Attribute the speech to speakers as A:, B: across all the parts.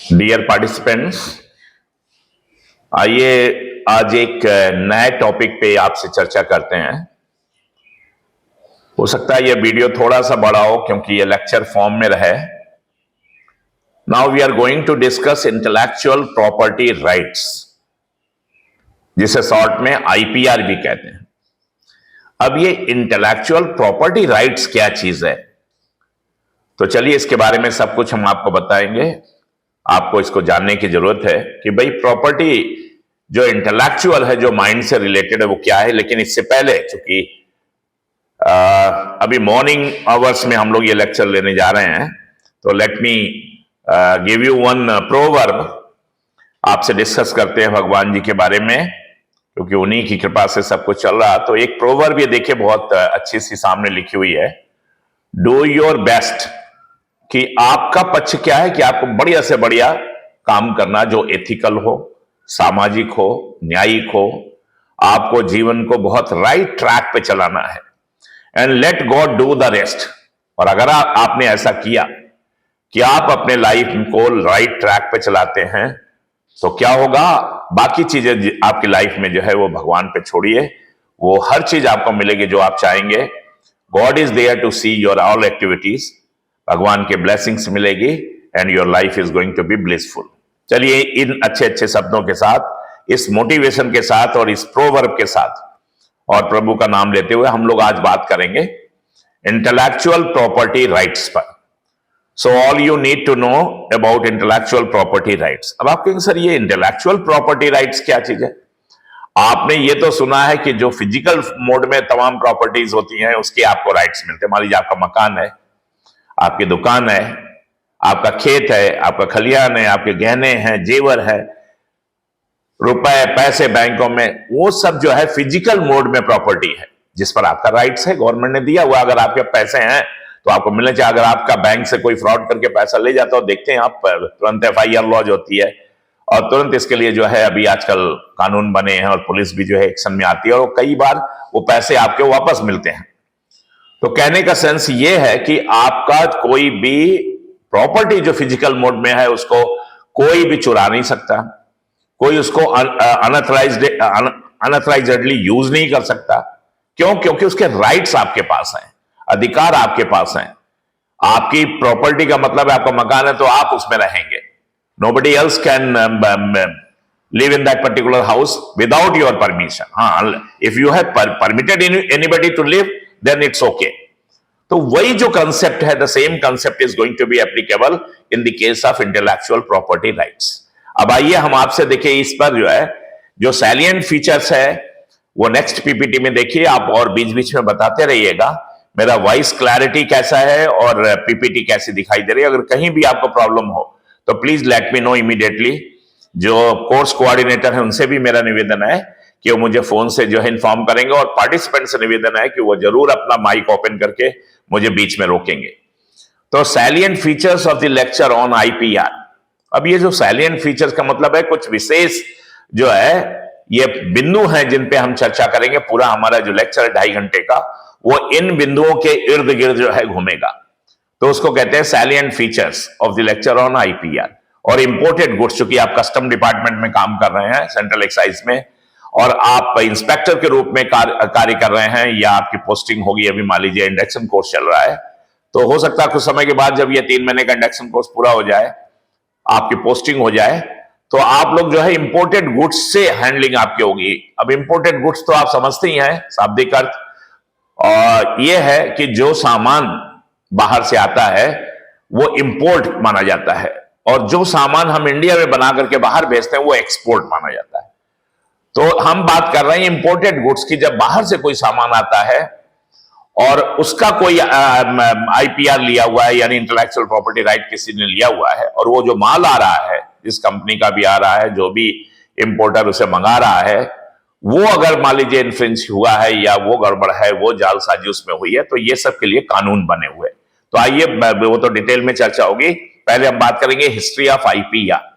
A: Dear participants, आइए आज एक नए टॉपिक पे आपसे चर्चा करते हैं। हो सकता है यह वीडियो थोड़ा सा बड़ा हो क्योंकि यह लेक्चर फॉर्म में रहे। Now we are going to discuss intellectual property rights, जिसे शॉर्ट में आईपीआर भी कहते हैं। अब ये इंटेलेक्चुअल प्रॉपर्टी राइट्स क्या चीज है, तो चलिए इसके बारे में सब कुछ हम आपको बताएंगे। आपको इसको जानने की जरूरत है कि भाई प्रॉपर्टी जो इंटेलेक्चुअल है, जो माइंड से रिलेटेड है, वो क्या है। लेकिन इससे पहले चूंकि अभी मॉर्निंग आवर्स में हम लोग ये लेक्चर लेने जा रहे हैं, तो let me give you one proverb. आपसे डिस्कस करते हैं भगवान जी के बारे में, क्योंकि उन्हीं की कृपा से सब कुछ चल रहा। तो एक प्रोवर्ब ये देखिए, बहुत अच्छी सी सामने लिखी हुई है, डू योर बेस्ट। कि आपका पक्ष क्या है कि आपको बढ़िया से बढ़िया काम करना, जो एथिकल हो, सामाजिक हो, न्यायिक हो। आपको जीवन को बहुत राइट ट्रैक पे चलाना है। And let God do the rest. और अगर आपने ऐसा किया कि आप अपने लाइफ को राइट ट्रैक पे चलाते हैं, तो क्या होगा, बाकी चीजें आपकी लाइफ में जो है वो भगवान पे छोड़िए, वो हर चीज आपको मिलेगी जो आप चाहेंगे। God is there to see your all activities. भगवान के ब्लेसिंग्स मिलेगी and your life is going to be blissful. चलिए इन अच्छे अच्छे शब्दों के साथ, इस मोटिवेशन के साथ और इस प्रोवर्ब के साथ और प्रभु का नाम लेते हुए हम लोग आज बात करेंगे इंटेलेक्चुअल प्रॉपर्टी राइट्स पर। So all you need to know about intellectual property rights. अब आप कहेंगे सर ये इंटेलेक्चुअल प्रॉपर्टी राइट्स क्या चीज है। आपने ये तो सुना है कि जो फिजिकल मोड में तमाम प्रॉपर्टीज होती हैं उसके आपको राइट्स मिलते हैं। मान लीजिए आपका मकान है, आपकी दुकान है, आपका खेत है, आपका खलिहान है, आपके गहने हैं, जेवर है, रुपए पैसे बैंकों में, वो सब जो है फिजिकल मोड में प्रॉपर्टी है जिस पर आपका राइट्स है, गवर्नमेंट ने दिया हुआ। अगर आपके पैसे हैं तो आपको मिलना चाहिए। अगर आपका बैंक से कोई फ्रॉड करके पैसा ले जाता हो, देखते हैं आप, तुरंत एफआईआर लॉन्च होती है और तुरंत इसके लिए जो है अभी आजकल कानून बने हैं और पुलिस भी जो है एक्शन में आती है और कई बार वो पैसे आपके वापस मिलते हैं। तो कहने का सेंस ये है कि आपका कोई भी प्रॉपर्टी जो फिजिकल मोड में है उसको कोई भी चुरा नहीं सकता, कोई उसको अनऑथराइज्डली यूज नहीं कर सकता। क्यों? क्योंकि उसके राइट्स आपके पास हैं, अधिकार आपके पास हैं। आपकी प्रॉपर्टी का मतलब है आपका मकान है तो आप उसमें रहेंगे। Nobody else can live in that particular house without your permission. हाँ, if you have permitted anybody to live then it's okay. तो वही जो कंसेप्ट है, the same concept is going to be applicable in the case of intellectual property rights. अब आइए हम आपसे देखिए इस पर जो है जो सैलिएंट फीचर्स है वो नेक्स्ट पीपीटी में देखिए आप, और बीच बीच में बताते रहिएगा मेरा वॉइस क्लैरिटी कैसा है और पीपीटी कैसी दिखाई दे रही है। अगर कहीं भी आपको प्रॉब्लम हो तो please let me know immediately. जो कोर्स कोऑर्डिनेटर है उनसे भी मेरा निवेदन है कि वो मुझे फोन से जो है इन्फॉर्म करेंगे, और पार्टिसिपेंट से निवेदन है कि वो जरूर अपना माइक ओपन करके मुझे बीच में रोकेंगे। तो salient features of the lecture on IPR. अब ये जो सैलिएंट फीचर्स का मतलब है कुछ विशेष जो है ये बिंदु हैं जिन पे हम चर्चा करेंगे। पूरा हमारा जो लेक्चर है 2.5 घंटे का, वो इन बिंदुओं के इर्द गिर्द जो है घूमेगा। तो उसको कहते हैं salient features of the lecture on IPR. और इंपोर्टेड गुड्स, चूंकि आप कस्टम डिपार्टमेंट में काम कर रहे हैं, सेंट्रल एक्साइज में, और आप इंस्पेक्टर के रूप में कार्य कर रहे हैं, या आपकी पोस्टिंग होगी, अभी मान लीजिए इंडक्शन कोर्स चल रहा है, तो हो सकता है कुछ समय के बाद जब ये 3 महीने का इंडक्शन कोर्स पूरा हो जाए, आपकी पोस्टिंग हो जाए, तो आप लोग जो है इंपोर्टेड गुड्स से हैंडलिंग आपकी होगी। अब इंपोर्टेड गुड्स तो आप समझते ही हैं शाब्दिक अर्थ, और ये है कि जो सामान बाहर से आता है वो इंपोर्ट माना जाता है, और जो सामान हम इंडिया में बना करके बाहर भेजते हैं वो एक्सपोर्ट माना जाता है। तो हम बात कर रहे हैं इंपोर्टेड गुड्स की। जब बाहर से कोई सामान आता है और उसका कोई आईपीआर लिया हुआ है, यानी इंटेलेक्चुअल प्रॉपर्टी राइट किसी ने लिया हुआ है, और वो जो माल आ रहा है, जिस कंपनी का भी आ रहा है, जो भी इंपोर्टर उसे मंगा रहा है, वो अगर मान लीजिए इन्फ्रिंज हुआ है या वो गड़बड़ है, वो जालसाजी उसमें हुई है, तो ये सब के लिए कानून बने हुए। तो आइए, वो तो डिटेल में चर्चा होगी। पहले हम बात करेंगे हिस्ट्री ऑफ आईपीआर,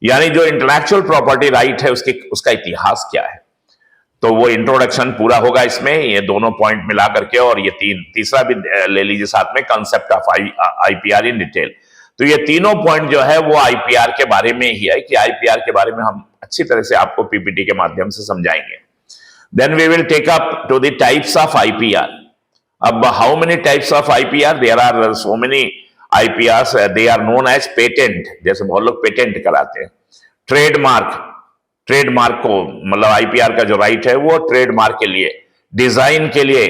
A: यानी जो इंटेलेक्चुअल प्रॉपर्टी राइट है उसका इतिहास क्या है। तो वो इंट्रोडक्शन पूरा होगा इसमें, ये दोनों पॉइंट मिला करके, और ये तीसरा भी ले लीजिए साथ में, concept of IPR in detail. तो ये तीनों पॉइंट जो है वो आईपीआर के बारे में ही है, कि आईपीआर के बारे में हम अच्छी तरह से आपको पीपीटी के माध्यम से समझाएंगे। Then we will take up to the types of IPR. अब how many types of IPR? There are so many IPR, they are known as patent, जैसे बहुत लोग पेटेंट कराते हैं। ट्रेडमार्क, ट्रेडमार्क को मतलब आईपीआर का जो राइट है वो ट्रेडमार्क के लिए। डिजाइन के लिए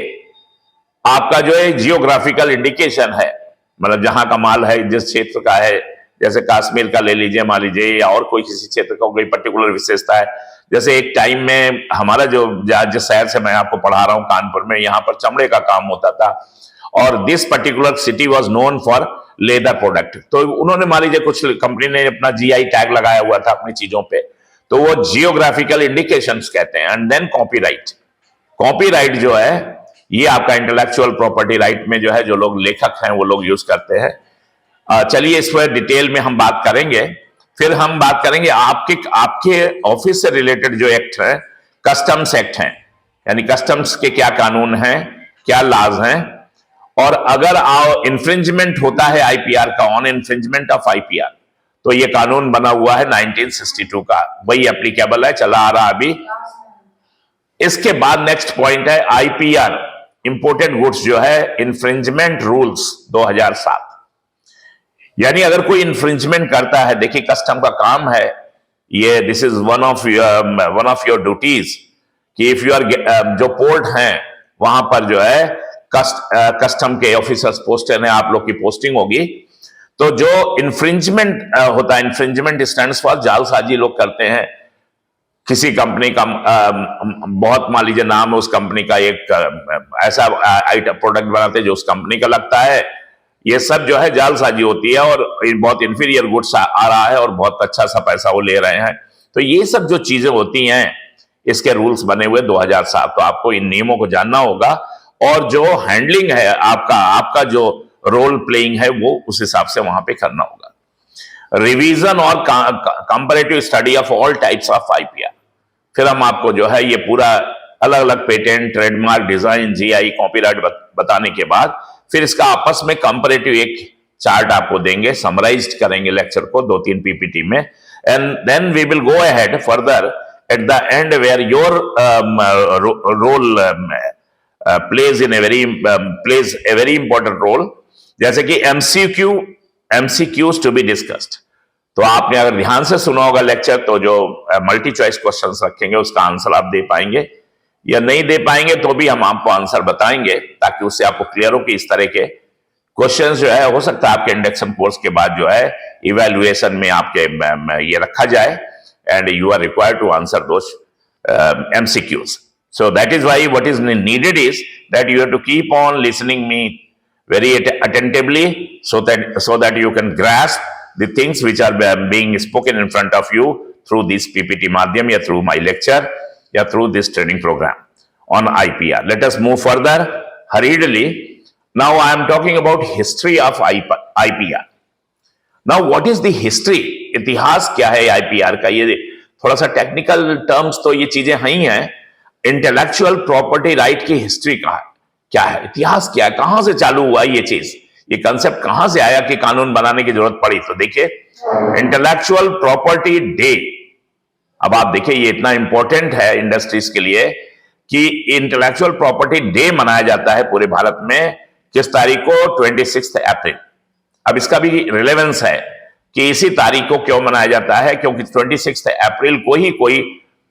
A: आपका जो है जियोग्राफिकल इंडिकेशन है, मतलब जहां का माल है, जिस क्षेत्र का है, जैसे कश्मीर का ले लीजिए, मान लीजिए, या और कोई किसी क्षेत्र का कोई पर्टिकुलर विशेषता है। जैसे एक टाइम में हमारा जिस शहर से मैं आपको पढ़ा रहा हूं, कानपुर में, यहां पर चमड़े का काम होता था, और this particular city was known for leather product. तो उन्होंने, मान लीजिए, कुछ कंपनी ने अपना जीआई टैग लगाया हुआ था अपनी चीजों पे, तो वो जियोग्राफिकल इंडिकेशंस कहते हैं। And then copyright. कॉपीराइट जो है ये आपका इंटेलेक्चुअल प्रॉपर्टी राइट में जो है, जो लोग लेखक हैं वो लोग यूज करते हैं। चलिए इस पर डिटेल में हम बात करेंगे। फिर हम बात करेंगे आपके ऑफिस से रिलेटेड जो एक्ट है, कस्टम्स एक्ट हैं, यानी कस्टम्स के क्या कानून हैं, क्या लॉज हैं, और अगर इंफ्रिंजमेंट होता है आईपीआर का, ऑन इंफ्रिंजमेंट ऑफ आईपीआर, तो ये कानून बना हुआ है 1962 का, वही एप्लीकेबल है, चला आ रहा अभी। इसके बाद नेक्स्ट पॉइंट है आईपीआर, इंपोर्टेड गुड्स जो है, इंफ्रिंजमेंट रूल्स 2007। यानी अगर कोई इंफ्रिंजमेंट करता है, देखिए कस्टम का काम है ये, this is one of your duties, कि इफ यू आर, जो पोर्ट हैं वहां पर जो है कस्टम के ऑफिसर्स पोस्टेड हैं, आप लोग की पोस्टिंग होगी। तो जो इंफ्रिंजमेंट होता है, इंफ्रिंजमेंट स्टैंड्स फॉर जालसाजी लोग करते हैं। किसी कंपनी का बहुत, मान लीजिए, नाम है उस कंपनी का, एक ऐसा प्रोडक्ट बनाते हैं जो उस कंपनी का लगता है, ये सब जो है जालसाजी होती है, और बहुत इंफीरियर गुड्स आ रहा है और बहुत अच्छा सा पैसा वो ले रहे हैं। तो ये सब जो चीजें होती हैं, इसके रूल्स बने हुए 2007। तो आपको इन नियमों को जानना होगा, और जो हैंडलिंग है आपका जो रोल प्लेइंग है, वो उस हिसाब से वहां पे करना होगा। रिवीजन और comparative study of all types of IPR. फिर हम आपको जो है ये पूरा अलग अलग patent, trademark, design, GI, copyright बताने के बाद फिर इसका आपस में कंपैरेटिव एक चार्ट आपको देंगे, समराइज्ड करेंगे लेक्चर को 2-3 पीपीटी में। And then we will go ahead further at the end where your role plays a very important role, जैसे कि MCQs to be discussed। तो आपने अगर ध्यान से सुना होगा लेक्चर, तो जो मल्टी चॉइस क्वेश्चंस रखेंगे उसका आंसर आप दे पाएंगे, या नहीं दे पाएंगे तो भी हम आपको आंसर बताएंगे, ताकि उससे आपको क्लियर हो कि इस तरह के क्वेश्चंस जो है, हो सकता है आपके इंडक्शन कोर्स के बाद जो है इवैल्यूएशन में आपके ये रखा जाए, and you are required to answer those MCQs। So that is why what is needed is that you have to keep on listening me very attentively, so that you can grasp the things which are being spoken in front of you through this PPT madhyam, या through my lecture, या through this training program on IPR. Let us move further hurriedly. Now I am talking about history of IPR. Now what is the history? इतिहास क्या है IPR का? ये थोड़ा सा technical terms तो ये चीजें ही हैं। इंटेलेक्चुअल प्रॉपर्टी राइट की हिस्ट्री क्या है, इतिहास क्या है, कहां से चालू हुआ ये चीज, ये कंसेप्ट कहां से आया कि कानून बनाने की जरूरत पड़ी। तो देखिए, इंटेलेक्चुअल प्रॉपर्टी डे, अब आप देखिए ये इतना इंपॉर्टेंट है इंडस्ट्रीज के लिए कि इंटेलेक्चुअल प्रॉपर्टी डे मनाया जाता है पूरे भारत में। किस तारीख को? 26 अप्रैल। अब इसका भी रिलेवेंस है कि इसी तारीख को क्यों मनाया जाता है, क्योंकि 26 अप्रैल को ही कोई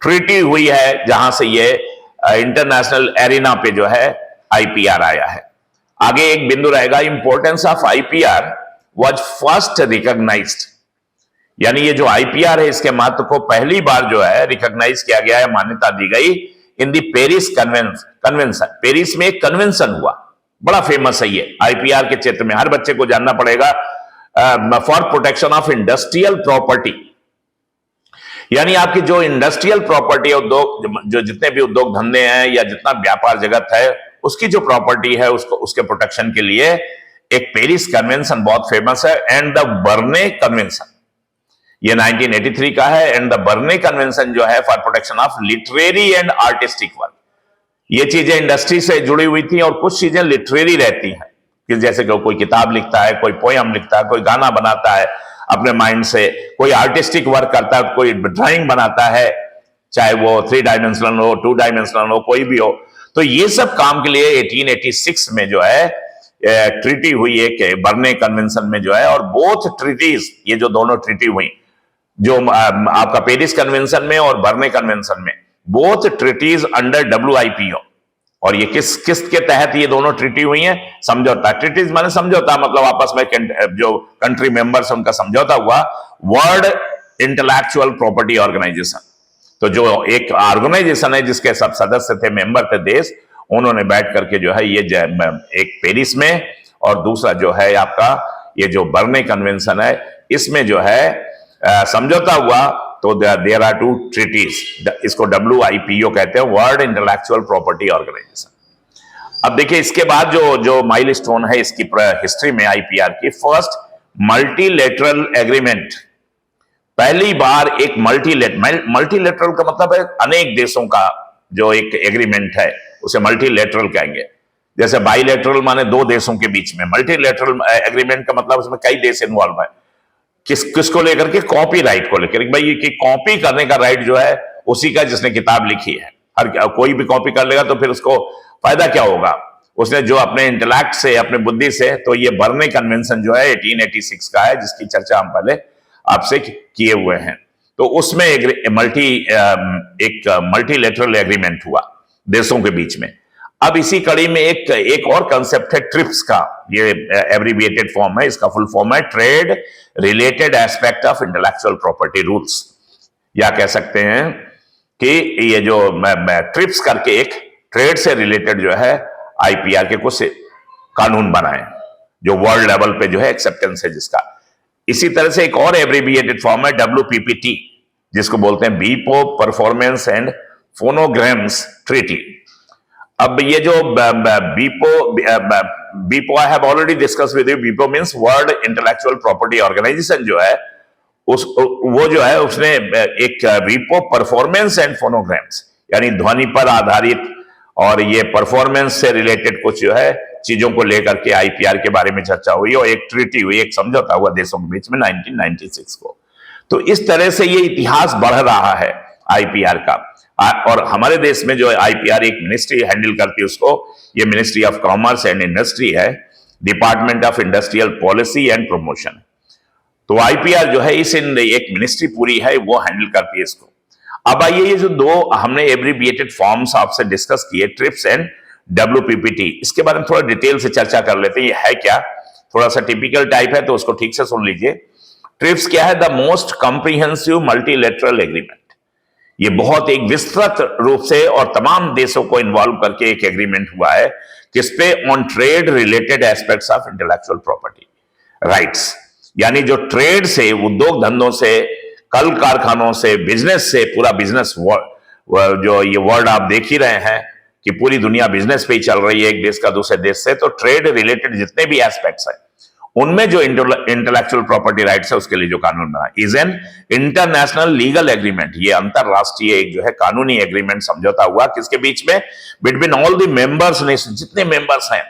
A: ट्रीटी हुई है जहां से ये इंटरनेशनल एरिना पे जो है आईपीआर आया है। आगे एक बिंदु रहेगा, importance of IPR was first recognised, यानी ये जो आईपीआर है इसके महत्व को पहली बार जो है रिकॉग्नाइज किया गया है, मान्यता दी गई इन दी पेरिस कन्वेंशन। पेरिस में एक कन्वेंशन हुआ, बड़ा फेमस है ये आईपीआर के क्षेत्र में, हर बच्चे को जानना पड़ेगा। For protection of industrial property, यानी आपकी जो इंडस्ट्रियल प्रॉपर्टी है, उद्योग, जो जितने भी उद्योग धंधे हैं या जितना व्यापार जगत है, उसकी जो प्रॉपर्टी है उसके प्रोटेक्शन के लिए एक पेरिस कन्वेंशन बहुत फेमस है। एंड द बर्ने कन्वेंशन, ये 1983 का है। एंड द बर्ने कन्वेंशन जो है for protection of literary and artistic work, ये चीजें इंडस्ट्री से जुड़ी हुई थी और कुछ चीजें लिटरेरी रहती हैं, कि जैसे कि कोई किताब लिखता है, कोई पोयम लिखता है, कोई गाना बनाता है अपने माइंड से, कोई आर्टिस्टिक वर्क करता है, कोई ड्राइंग बनाता है, चाहे वो 3 डायमेंशनल हो, 2 डायमेंशनल हो, कोई भी हो। तो ये सब काम के लिए 1886 में जो है ट्रीटी हुई है बर्ने कन्वेंशन में जो है, और बोथ ट्रीटीज, ये जो दोनों ट्रीटी हुई, जो आपका पेरिस कन्वेंशन में और बर्ने कन्वेंशन में, बोथ ट्रीटीज अंडर WIPO। और ये किस किस के तहत ये दोनों ट्रीटी हुई हैं? समझौता। ट्रीटीज माने समझौता, मतलब आपस में जो कंट्री मेंबर्स उनका समझौता हुआ। वर्ल्ड इंटेलेक्चुअल प्रॉपर्टी ऑर्गेनाइजेशन, तो जो एक ऑर्गेनाइजेशन है जिसके सब सदस्य थे, मेंबर थे देश, उन्होंने बैठ करके जो है ये एक पेरिस में, और दूसरा जो है आपका ये जो बर्ने कन्वेंशन है, इसमें जो है समझौता हुआ। तो देयर आर 2 ट्रीटीज, इसको WIPO कहते हैं, वर्ल्ड इंटेलेक्चुअल प्रॉपर्टी ऑर्गेनाइजेशन। अब देखिए इसके बाद जो माइलस्टोन है इसकी हिस्ट्री में IPR की, फर्स्ट मल्टीलेटरल एग्रीमेंट। पहली बार एक मल्टीलेटरल का मतलब है अनेक देशों का जो एक एग्रीमेंट है, उसे मल्टीलेटरल कहेंगे। जैसे बाइलेटरल माने 2 देशों के बीच में, मल्टीलेटरल एग्रीमेंट का मतलब उसमें कई देश इन्वॉल्व है। किसको लेकर के? कॉपीराइट को लेकर, भाई कि कॉपी करने का राइट जो है उसी का जिसने किताब लिखी है। हर कोई भी कॉपी कर लेगा तो फिर उसको फायदा क्या होगा? उसने जो अपने इंटेलेक्ट से, अपने बुद्धि से। तो ये बर्ने कन्वेंशन जो है 1886 का है, जिसकी चर्चा हम पहले आपसे किए हुए हैं। तो उसमें एक मल्टीलेटरल एग्रीमेंट हुआ देशों के बीच में। अब इसी कड़ी में एक और कंसेप्ट है ट्रिप्स का, ये एब्रिविएटेड फॉर्म है, इसका फुल फॉर्म है trade related aspect of intellectual property rules, या कह सकते हैं कि ये जो ट्रिप्स करके एक ट्रेड से रिलेटेड जो है IPR के कुछ कानून बनाए, जो वर्ल्ड लेवल पे जो है एक्सेप्टेंस है जिसका। इसी तरह से एक और एब्रिविएटेड फॉर्म है WPPT, जिसको बोलते हैं बीपो परफॉर्मेंस एंड फोनोग्राम्स ट्रीटी। अब ये जो बीपो I have already discuss with you, बीपो means world intellectual property organisation जो है, वो जो है उसने एक बीपो परफॉर्मेंस एंड फोनोग्राम्स, यानी ध्वनि पर आधारित और ये परफॉर्मेंस से रिलेटेड कुछ जो है चीजों को लेकर के IPR के बारे में चर्चा हुई, और एक ट्रीटी हुई, एक समझौता हुआ देशों के बीच में 1996 को। तो इस तरह से ये इतिहास बढ़ रहा है IPR का। और हमारे देश में जो IPR एक मिनिस्ट्री हैंडल करती है, उसको ये ministry of commerce and industry है, department of industrial policy and promotion. तो IPR जो है इस एक मिनिस्ट्री पूरी है, वो हैंडल करती है इसको। अब आइए ये जो 2 हमने एब्रिविएटेड फॉर्म्स आपसे डिस्कस किए, ट्रिप्स एंड WPPT, इसके बारे में थोड़ा डिटेल से चर्चा कर लेते हैं। ये है क्या? थोड़ा सा टिपिकल टाइप है, तो उसको ठीक से सुन लीजिए। ट्रिप्स क्या है? The most comprehensive multilateral agreement. ये बहुत एक विस्तृत रूप से और तमाम देशों को इन्वॉल्व करके एक एग्रीमेंट हुआ है, किसपे? On trade related aspects of intellectual property rights. यानी जो ट्रेड से, उद्योग धंधों से, कल कारखानों से, बिजनेस से, पूरा बिजनेस जो ये वर्ल्ड आप देख ही रहे हैं कि पूरी दुनिया बिजनेस पे ही चल रही है, एक देश का दूसरे देश से। तो ट्रेड रिलेटेड जितने भी एस्पेक्ट्स हैं, उनमें जो इंटेलेक्चुअल प्रॉपर्टी राइट्स है उसके लिए जो कानून बना, is an international legal agreement. ये अंतरराष्ट्रीय एक जो है कानूनी एग्रीमेंट, समझौता हुआ, किसके बीच में? Between all the members nation, जितने मेंबर्स हैं,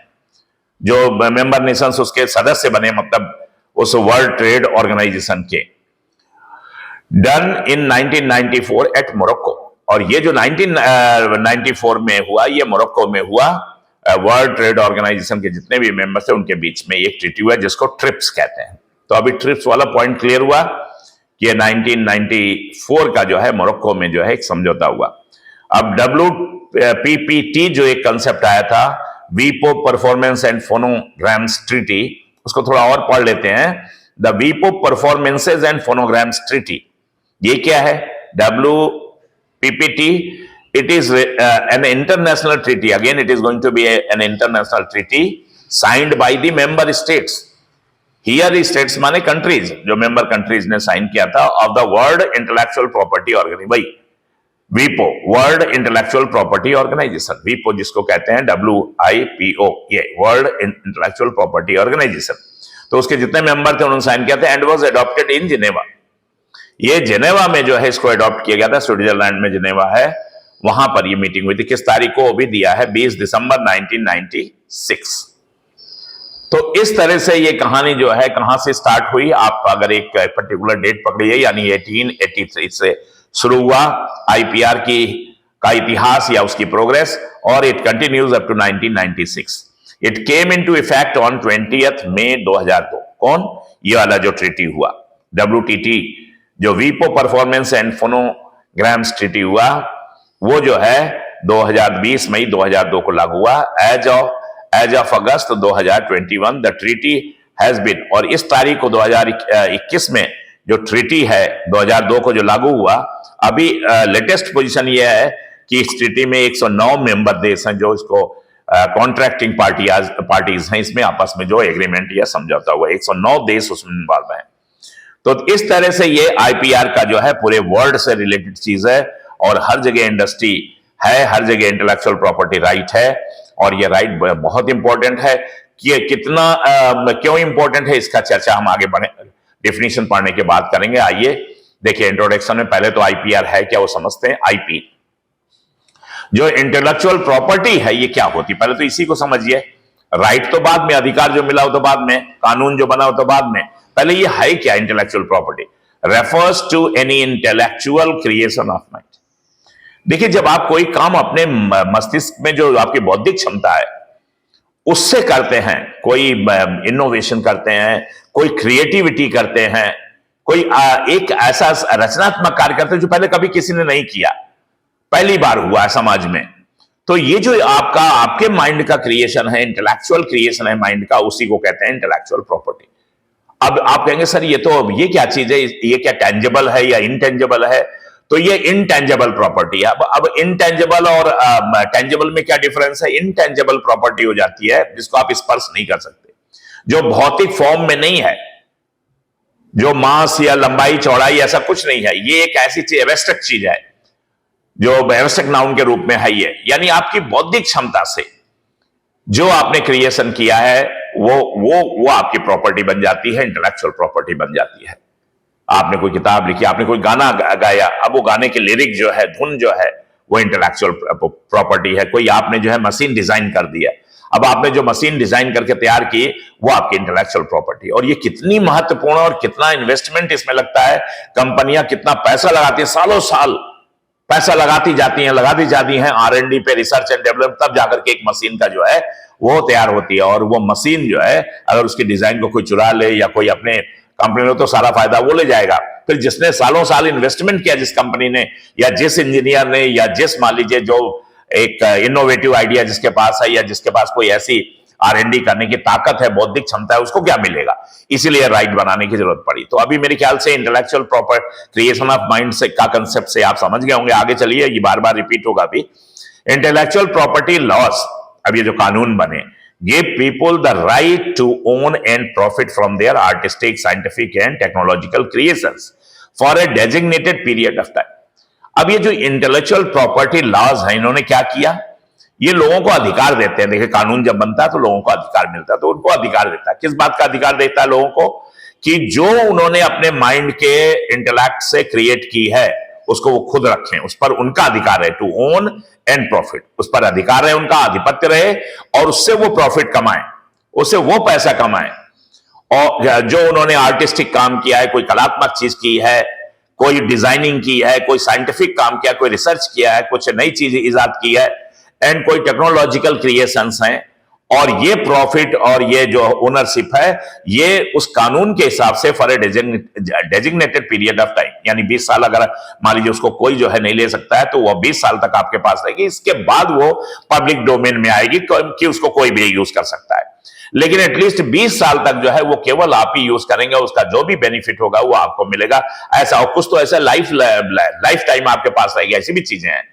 A: जो मेंबर नेशंस उसके सदस्य बने, मतलब उस वर्ल्ड ट्रेड ऑर्गेनाइजेशन के। Done in 1994 at Morocco. और ये जो 1994 में हुआ, ये मोरक्को में हुआ। वर्ल्ड ट्रेड ऑर्गेनाइजेशन के जितने भी मेंबर्स हैं उनके बीच में एक ट्रीटी हुआ जिसको ट्रिप्स कहते हैं। तो अभी ट्रिप्स वाला पॉइंट क्लियर हुआ कि 1994 का जो है मोरक्को में जो है एक समझौता हुआ। अब WPPT जो एक कंसेप्ट आया था, वीपो परफॉर्मेंस एंड फोनोग्राम्स ट्रीटी, उसको थोड़ा और पढ़ लेते हैं। द वीपो परफॉर्मेंसेज एंड फोनोग्राम्स ट्रीटी, ये क्या है? WPPT, it is an international treaty. Again, it is going to be an international treaty signed by the member states. Here states माने countries, जो member countries ने साइन किया था, of the World Intellectual Property Organization, भाई WIPO, World Intellectual Property Organization, WIPO जिसको कहते हैं WIPO, ये World Intellectual Property Organization। तो उसके जितने मेंबर थे उन्होंने साइन किया था, and was adopted in Geneva. ये जिनेवा में जो है इसको अडॉप्ट किया गया था, स्विट्जरलैंड में जिनेवा है, वहां पर ये मीटिंग हुई थी। किस तारीख को? भी दिया है 20 दिसंबर 1996। तो इस तरह से ये कहानी जो है कहां से स्टार्ट हुई, आप अगर एक पर्टिकुलर डेट पकड़िए, यानी 1883 से शुरू हुआ आईपीआर की का इतिहास या उसकी प्रोग्रेस, और it continues up to 1996। It came into effect on 20 May 2002। कौन? ये वाला जो ट्रीटी हुआ WTT, जो वीपो परफॉर्मेंस एंड फोनोग्राम्स ट्रीटी हुआ, वो जो है 2020 मई 2002 को लागू हुआ। As of August 2021 the treaty has been, और इस तारीख को 2021 में जो ट्रीटी है 2002 को जो लागू हुआ, अभी लेटेस्ट पोजीशन ये है कि इस ट्रीटी में 109 मेंबर देश हैं जो इसको कॉन्ट्रैक्टिंग पार्टीज हैं, इसमें आपस में जो एग्रीमेंट या समझौता हुआ, 109 देश उसमें इन्वॉल्व हैं। तो इस तरह से ये आईपीआर का जो है पूरे वर्ल्ड से रिलेटेड चीज है, और हर जगह इंडस्ट्री है, हर जगह इंटेलेक्चुअल प्रॉपर्टी राइट है, और ये राइट बहुत इंपॉर्टेंट है। कि कितना क्यों इंपॉर्टेंट है इसका चर्चा हम आगे बढ़े, डेफिनेशन पढ़ने के बाद करेंगे। आइए देखिए, इंट्रोडक्शन में पहले तो आईपीआर है क्या वो समझते हैं। आईपी जो इंटेलेक्चुअल प्रॉपर्टी है ये क्या होती है, पहले तो इसी को समझिए। राइट तो बाद में, अधिकार जो मिला हो तो बाद में, कानून जो बना हो तो बाद में, पहले ये है क्या intellectual property? Refers to any intellectual creation of mind. देखिए, जब आप कोई काम अपने मस्तिष्क में जो आपकी बौद्धिक क्षमता है उससे करते हैं, कोई इनोवेशन करते हैं, कोई क्रिएटिविटी करते हैं, कोई एक ऐसा रचनात्मक कार्य करते हैं जो पहले कभी किसी ने नहीं किया, पहली बार हुआ है समाज में, तो ये जो आपके माइंड का क्रिएशन है, इंटेलेक्चुअल क्रिएशन है माइंड का, उसी को कहते हैं इंटेलेक्चुअल प्रॉपर्टी। अब आप कहेंगे सर ये क्या चीज है, ये क्या टेंजिबल है या इनटेंजिबल है? तो ये इनटेंजिबल प्रॉपर्टी है। अब इनटेंजिबल और टेंजिबल में क्या डिफरेंस है? इनटेंजिबल प्रॉपर्टी हो जाती है जिसको आप स्पर्श नहीं कर सकते, जो भौतिक फॉर्म में नहीं है, जो मास या लंबाई चौड़ाई ऐसा कुछ नहीं है, ये एक ऐसी चीज एब्स्ट्रैक्ट चीज है जो एब्स्ट्रैक्ट नाउन के रूप में है ये, यानी आपकी बौद्धिक क्षमता से जो आपने क्रिएशन किया है वो आपकी प्रॉपर्टी बन जाती है, इंटेलेक्चुअल प्रॉपर्टी बन जाती है। आपने कोई किताब लिखी, आपने कोई गाना गाया, अब वो गाने के लिरिक जो है, धुन जो है, वो इंटेलेक्चुअल प्रॉपर्टी है। कोई आपने जो है मशीन डिजाइन कर दिया, अब आपने जो मशीन डिजाइन करके तैयार की वो आपकी इंटेलेक्चुअल प्रॉपर्टी। और ये कितनी महत्वपूर्ण और कितना इन्वेस्टमेंट इसमें लगता है, कंपनियां कितना पैसा लगाती है, सालों साल पैसा लगाती जाती हैं R&D पे, रिसर्च एंड डेवलप, तब जाकर के एक मशीन का जो है वो तैयार होती है। और वो मशीन जो है अगर उसकी डिजाइन को कोई चुरा ले या कोई अपने कंपनी में, तो सारा फायदा वो ले जाएगा। फिर जिसने सालों साल इन्वेस्टमेंट किया, जिस कंपनी ने या जिस इंजीनियर ने या जिस, मान लीजिए, जो एक इनोवेटिव आइडिया जिसके पास है या जिसके पास कोई ऐसी R&D करने की ताकत है, बौद्धिक क्षमता है, उसको क्या मिलेगा? इसीलिए राइट बनाने की जरूरत पड़ी। तो अभी मेरे ख्याल से intellectual proper creation of mind से का कंसेप्ट से आप समझ गए होंगे। आगे चलिए, ये बार बार रिपीट होगा अभी। इंटेलेक्चुअल प्रॉपर्टी लॉस, अब ये जो कानून बने, give people the right to own and profit from their artistic, scientific and technological creations for a designated period of time। अब ये जो इंटेलेक्चुअल प्रॉपर्टी लॉज है, इन्होंने क्या किया? ये लोगों को अधिकार देते हैं। देखिए, कानून जब बनता है तो लोगों को अधिकार मिलता है, तो उनको अधिकार देता है। किस बात का अधिकार देता है लोगों को? कि जो उन्होंने अपने माइंड के इंटेलेक्ट से क्रिएट की है उसको वो खुद रखें, उस पर उनका अधिकार है। टू ओन एंड प्रॉफिट, उस पर अधिकार है, उनका आधिपत्य रहे, और उससे वो प्रॉफिट कमाएं, उससे वो पैसा कमाएं। और जो उन्होंने आर्टिस्टिक काम किया है, कोई कलात्मक चीज की है, कोई डिजाइनिंग की है, कोई साइंटिफिक काम किया, कोई रिसर्च किया है, कुछ नई चीज इजाद की है, एंड कोई टेक्नोलॉजिकल क्रिएशंस हैं, और ये प्रॉफिट और ये जो ओनरशिप है ये उस कानून के हिसाब से for a designated period of time, यानी 20 साल, अगर मान लीजिए उसको कोई जो है नहीं ले सकता है तो वो 20 साल तक आपके पास रहेगी। इसके बाद वो पब्लिक डोमेन में आएगी कि उसको कोई भी यूज कर सकता है, लेकिन एटलीस्ट 20 साल तक जो है वो केवल आप ही यूज करेंगे, उसका जो भी बेनिफिट होगा वो आपको मिलेगा। ऐसा, और कुछ तो ऐसा लाइफ टाइम आपके पास रहेगी, ऐसी भी चीजें हैं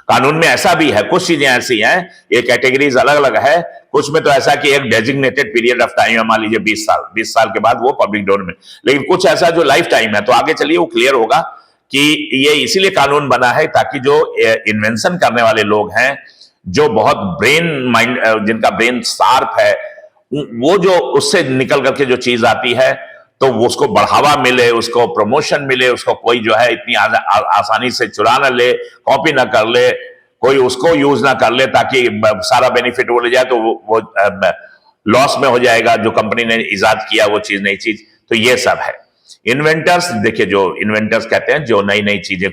A: कानून में। ऐसा भी है, कुछ चीजें ऐसी हैं, ये कैटेगरीज अलग अलग है। कुछ में तो ऐसा कि एक डेजिग्नेटेड पीरियड ऑफ टाइम है, मान लीजिए 20 साल के बाद वो पब्लिक डोमेन में, लेकिन कुछ ऐसा जो लाइफ टाइम है। तो आगे चलिए वो क्लियर होगा कि ये इसीलिए कानून बना है ताकि जो इन्वेंशन करने वाले लोग हैं, जो बहुत ब्रेन माइंड, जिनका ब्रेन शार्प है, वो जो उससे निकल करके जो चीज आती है तो उसको बढ़ावा मिले, उसको प्रमोशन मिले, उसको कोई जो है इतनी आसानी से चुरा ना ले, कॉपी ना कर ले, कोई उसको यूज ना कर ले, ताकि सारा बेनिफिट वो ले जाए। तो वो लॉस में हो जाएगा, जो कंपनी ने इजाद किया वो चीज, नई चीज। तो ये सब है इन्वेंटर्स। देखिए, जो इन्वेंटर्स कहते हैं, जो नई नई चीजें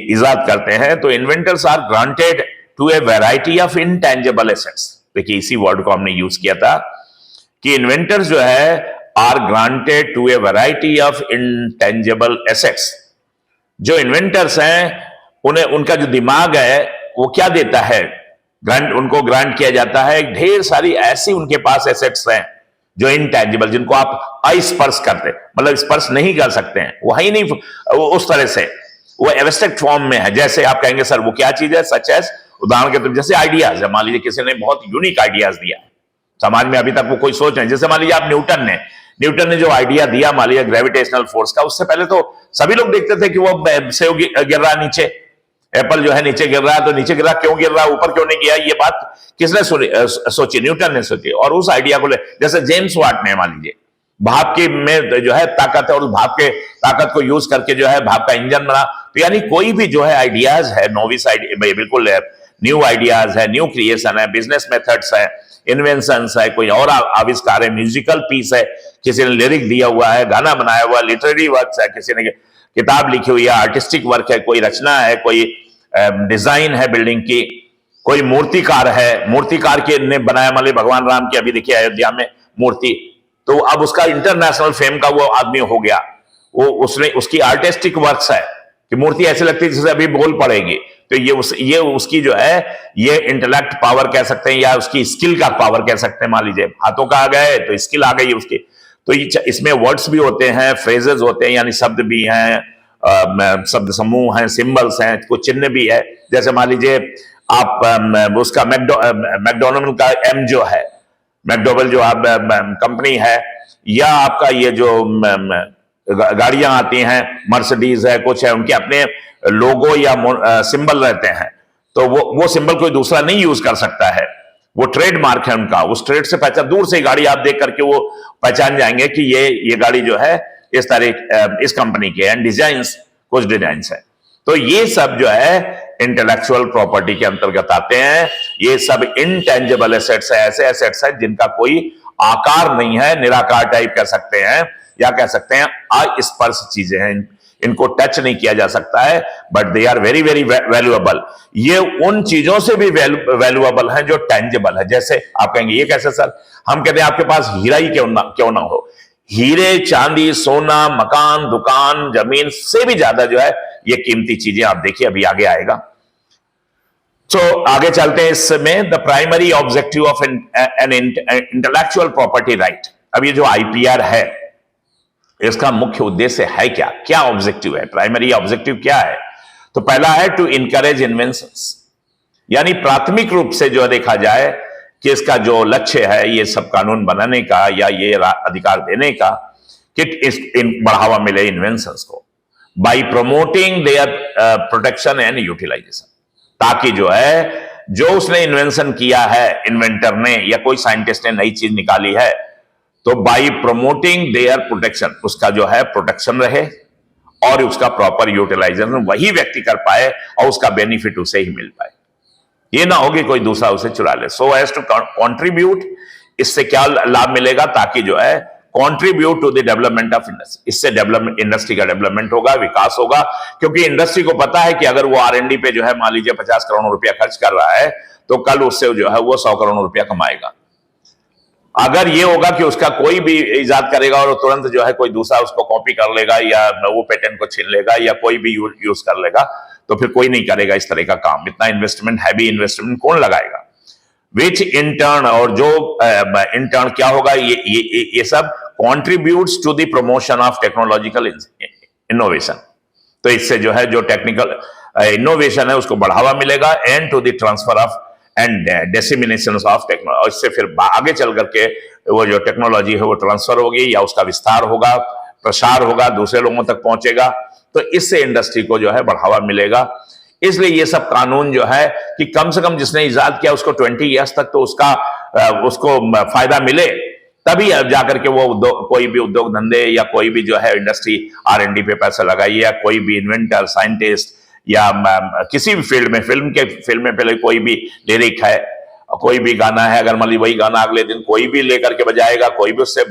A: इजाद करते हैं, तो inventors are granted to a variety of intangible assets. देखिए, इसी वर्ड को हमने यूज किया था कि इन्वेंटर्स जो है are granted to a variety of intangible assets. जो इन्वेंटर्स हैं उन्हें, उनका जो दिमाग है वो क्या देता है, उनको ग्रांट किया जाता है ढेर सारी ऐसी उनके पास एसेट्स हैं जो इनटेंजिबल, जिनको आप अस्पर्श करते, मतलब स्पर्श नहीं कर सकते हैं, वो है ही नहीं, वो उस तरह से वो एब्स्ट्रैक्ट फॉर्म में है। जैसे आप कहेंगे सर वो क्या चीज है, सच एज, उदाहरण के तौर जैसे आइडियाज है। मान लीजिए किसी ने बहुत यूनिक आइडियाज दिया समाज में, अभी तक वो कोई सोच नहीं। जैसे मान लीजिए आप न्यूटन ने जो आइडिया दिया, मान लीजिए ग्रेविटेशनल फोर्स का, उससे पहले तो सभी लोग देखते थे कि वो सेब गिर रहा नीचे, एप्पल जो है नीचे गिर रहा है, तो नीचे गिर रहा, क्यों गिर रहा, ऊपर क्यों नहीं गया, ये बात किसने सोची, न्यूटन ने सोची। और उस आइडिया को जैसे जेम्स वाट ने, मान लीजिए भाप की में जो है ताकत है, और भाप के ताकत को यूज करके जो है भाप का इंजन बना। तो यानी कोई भी जो है आइडियाज है, नोविस आइडिया, बिल्कुल न्यू आइडियाज है, न्यू क्रिएशन है, बिजनेस मेथड्स है, इन्वेंशंस है, कोई और आविष्कार है, म्यूजिकल पीस है, किसी ने लिरिक दिया हुआ है, गाना बनाया हुआ, लिटरेरी वर्क्स है, किसी ने किताब लिखी हुई है, आर्टिस्टिक वर्क है, कोई रचना है, कोई डिजाइन है बिल्डिंग की, कोई मूर्तिकार है, मूर्तिकार के ने बनाया, मान लीजिए भगवान राम की अभी देखिए अयोध्या में मूर्ति, तो अब उसका इंटरनेशनल फेम का वो आदमी हो गया, वो उसने उसकी आर्टिस्टिक वर्क्स है कि मूर्ति ऐसे लगती है जैसे अभी बोल पड़ेगी। तो ये उसकी जो है ये इंटेलेक्ट पावर कह सकते हैं, या उसकी स्किल का पावर कह सकते हैं। मान लीजिए हाथों का आ गए तो स्किल आ गई उसकी। तो इसमें वर्ड्स भी होते हैं, फ्रेजेस होते हैं, यानी शब्द भी हैं, शब्द समूह हैं, सिंबल्स हैं, कुछ चिन्ह भी है। जैसे मान लीजिए आप उसका मैकडोनल्ड का एम जो है, मैकडोवेल जो आप कंपनी है, या आपका ये जो गाड़ियां आती हैं, मर्सिडीज है, कुछ है, उनके अपने लोगो या सिंबल रहते हैं, तो वो सिंबल कोई दूसरा नहीं यूज कर सकता है, वो ट्रेडमार्क है उनका। उस ट्रेड से पहचान, दूर से गाड़ी आप देख करके वो पहचान जाएंगे कि ये गाड़ी जो है इस तरह इस कंपनी के हैं, डिजाइन्स कुछ डिजाइन्स है। तो ये सब जो है इंटेलेक्चुअल प्रॉपर्टी के अंतर्गत आते हैं। ये सब इनटेंजिबल एसेट्स है, ऐसे एसेट्स है जिनका कोई आकार नहीं है, निराकार टाइप कह सकते हैं, या कह सकते हैं अस्पर्श चीजें हैं, इनको टच नहीं किया जा सकता है, but they are very very valuable. ये उन चीजों से भी वैल्यूएबल हैं जो टेंजिबल है। जैसे आप कहेंगे ये कैसे सर, हम कहते हैं आपके पास हीरा ही क्यों ना हो, हीरे, चांदी, सोना, मकान, दुकान, जमीन से भी ज्यादा जो है ये कीमती चीजें, आप देखिए अभी आगे आएगा। तो आगे चलते हैं इसमें, the primary objective of an intellectual property right. अब ये जो आईपीआर है, इसका मुख्य उद्देश्य है क्या, क्या ऑब्जेक्टिव है, प्राइमरी ऑब्जेक्टिव क्या है? तो पहला है टू इनकरेज इन्वेंशंस, यानी प्राथमिक रूप से जो देखा जाए कि इसका जो लक्ष्य है ये सब कानून बनाने का या ये अधिकार देने का कि बढ़ावा मिले इन्वेंशंस को, by promoting their protection and utilisation, ताकि जो है जो उसने इन्वेंशन किया है, इन्वेंटर ने या कोई साइंटिस्ट ने नई चीज निकाली है, तो बाय प्रमोटिंग देयर प्रोटेक्शन, उसका जो है प्रोटेक्शन रहे और उसका प्रॉपर यूटिलाइजेशन वही व्यक्ति कर पाए और उसका बेनिफिट उसे ही मिल पाए, ये ना हो कि कोई दूसरा उसे चुरा ले। सो एज टू कॉन्ट्रीब्यूट, इससे क्या लाभ मिलेगा, ताकि जो है contribute to the development of industry, इससे डेवलपमेंट, इंडस्ट्री का डेवलपमेंट होगा, विकास होगा। क्योंकि इंडस्ट्री को पता है कि अगर वो R&D पे जो है मान लीजिए 50 करोड़ रुपया खर्च कर रहा है, तो कल उससे जो है वो 100 करोड़ रुपया कमाएगा। अगर ये होगा कि उसका कोई भी इजाद करेगा और तुरंत जो है कोई दूसरा उसको कॉपी कर लेगा या वो पेटेंट को छीन लेगा या कोई भी यूज कर लेगा, तो फिर कोई नहीं करेगा इस तरह का काम। इतना इन्वेस्टमेंट, हैवी इन्वेस्टमेंट कौन लगाएगा? विच इंटर्न, और जो इंटर्न क्या होगा, ये सब contributes to the promotion of technological innovation. तो इससे जो है जो टेक्निकल इनोवेशन है उसको बढ़ावा मिलेगा, and to the transfer of and dissemination of technology, इससे फिर आगे चल करके वो जो टेक्नोलॉजी है वो ट्रांसफर होगी या उसका विस्तार होगा, प्रसार होगा, दूसरे लोगों तक पहुंचेगा, तो इससे इंडस्ट्री को जो है बढ़ावा मिलेगा। इसलिए ये सब कानून जो है कि कम से कम जिसने इजाद किया उसको 20 ईयर्स तक तो उसको फायदा मिले, तभी अब जाकर के वो कोई भी उद्योग धंधे या कोई भी जो है इंडस्ट्री R&D पे पैसा लगाई, या कोई भी इन्वेंटर, साइंटिस्ट या किसी भी फील्ड में, फिल्म में पहले कोई भी लिरिक है कोई भी गाना है, अगर मान ली वही गाना अगले दिन कोई भी लेकर के बजाएगा, कोई भी उससे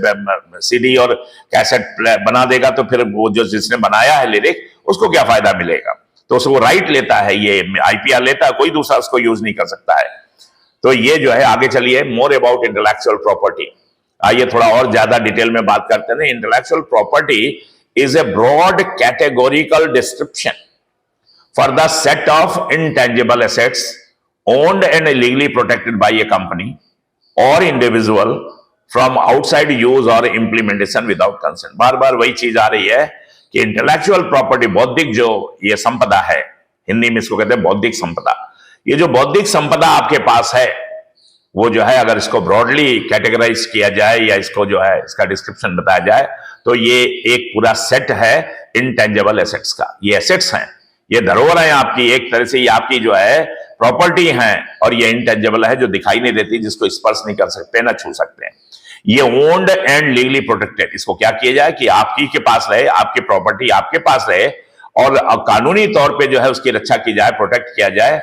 A: सीडी और कैसेट बना देगा, तो फिर वो जो जिसने बनाया है लिरिक, उसको क्या फायदा मिलेगा? तो उसको राइट लेता है, ये आईपीआर लेता है, कोई दूसरा उसको यूज नहीं कर सकता है। तो ये जो है, आगे चलिए, मोर अबाउट इंटेलेक्चुअल प्रॉपर्टी। आइए थोड़ा और ज्यादा डिटेल में बात करते हैं। Intellectual property is a broad categorical description for the set of intangible assets owned and illegally protected by a company or individual from outside use or implementation without consent। बार बार वही चीज आ रही है कि इंटेलेक्चुअल प्रॉपर्टी, बौद्धिक जो ये संपदा है, हिंदी में इसको कहते हैं बौद्धिक संपदा। ये जो बौद्धिक संपदा आपके पास है, वो जो है, अगर इसको ब्रॉडली कैटेगराइज किया जाए या इसको जो है इसका डिस्क्रिप्शन बताया जाए, तो ये एक पूरा सेट है इंटेंजिबल एसेट्स का। ये एसेट्स हैं, ये धरोहर है आपकी, एक तरह से ये आपकी जो है प्रॉपर्टी है, और ये इंटेंजिबल है, जो दिखाई नहीं देती, जिसको स्पर्श नहीं कर सकते, ना छू सकते हैं। ये ओन्ड एंड लीगली प्रोटेक्टेड। इसको क्या किया जाए कि आपकी के पास रहे, आपकी प्रॉपर्टी आपके पास रहे, और कानूनी तौर पे जो है उसकी रक्षा की जाए, प्रोटेक्ट किया जाए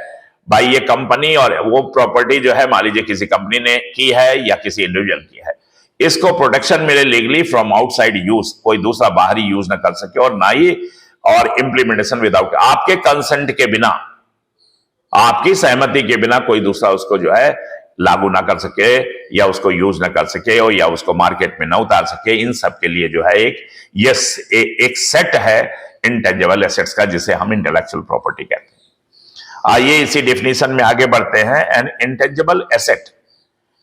A: भाई ये कंपनी। और वो प्रॉपर्टी जो है, मान लीजिए किसी कंपनी ने की है या किसी इंडिविजुअल की है, इसको प्रोटेक्शन मिले लीगली फ्रॉम आउटसाइड यूज, कोई दूसरा बाहरी यूज ना कर सके, और ना ही और इंप्लीमेंटेशन विदाउट, आपके कंसेंट के बिना, आपकी सहमति के बिना कोई दूसरा उसको जो है लागू ना कर सके, या उसको यूज ना कर सके, और या उसको मार्केट में ना उतार सके। इन सब के लिए जो है एक सेट है इंटेंजिबल एसेट्स का, जिसे हम इंटेलेक्चुअल प्रॉपर्टी कहते हैं। आइए इसी डेफिनेशन में आगे बढ़ते हैं। एन इंटेंजिबल एसेट,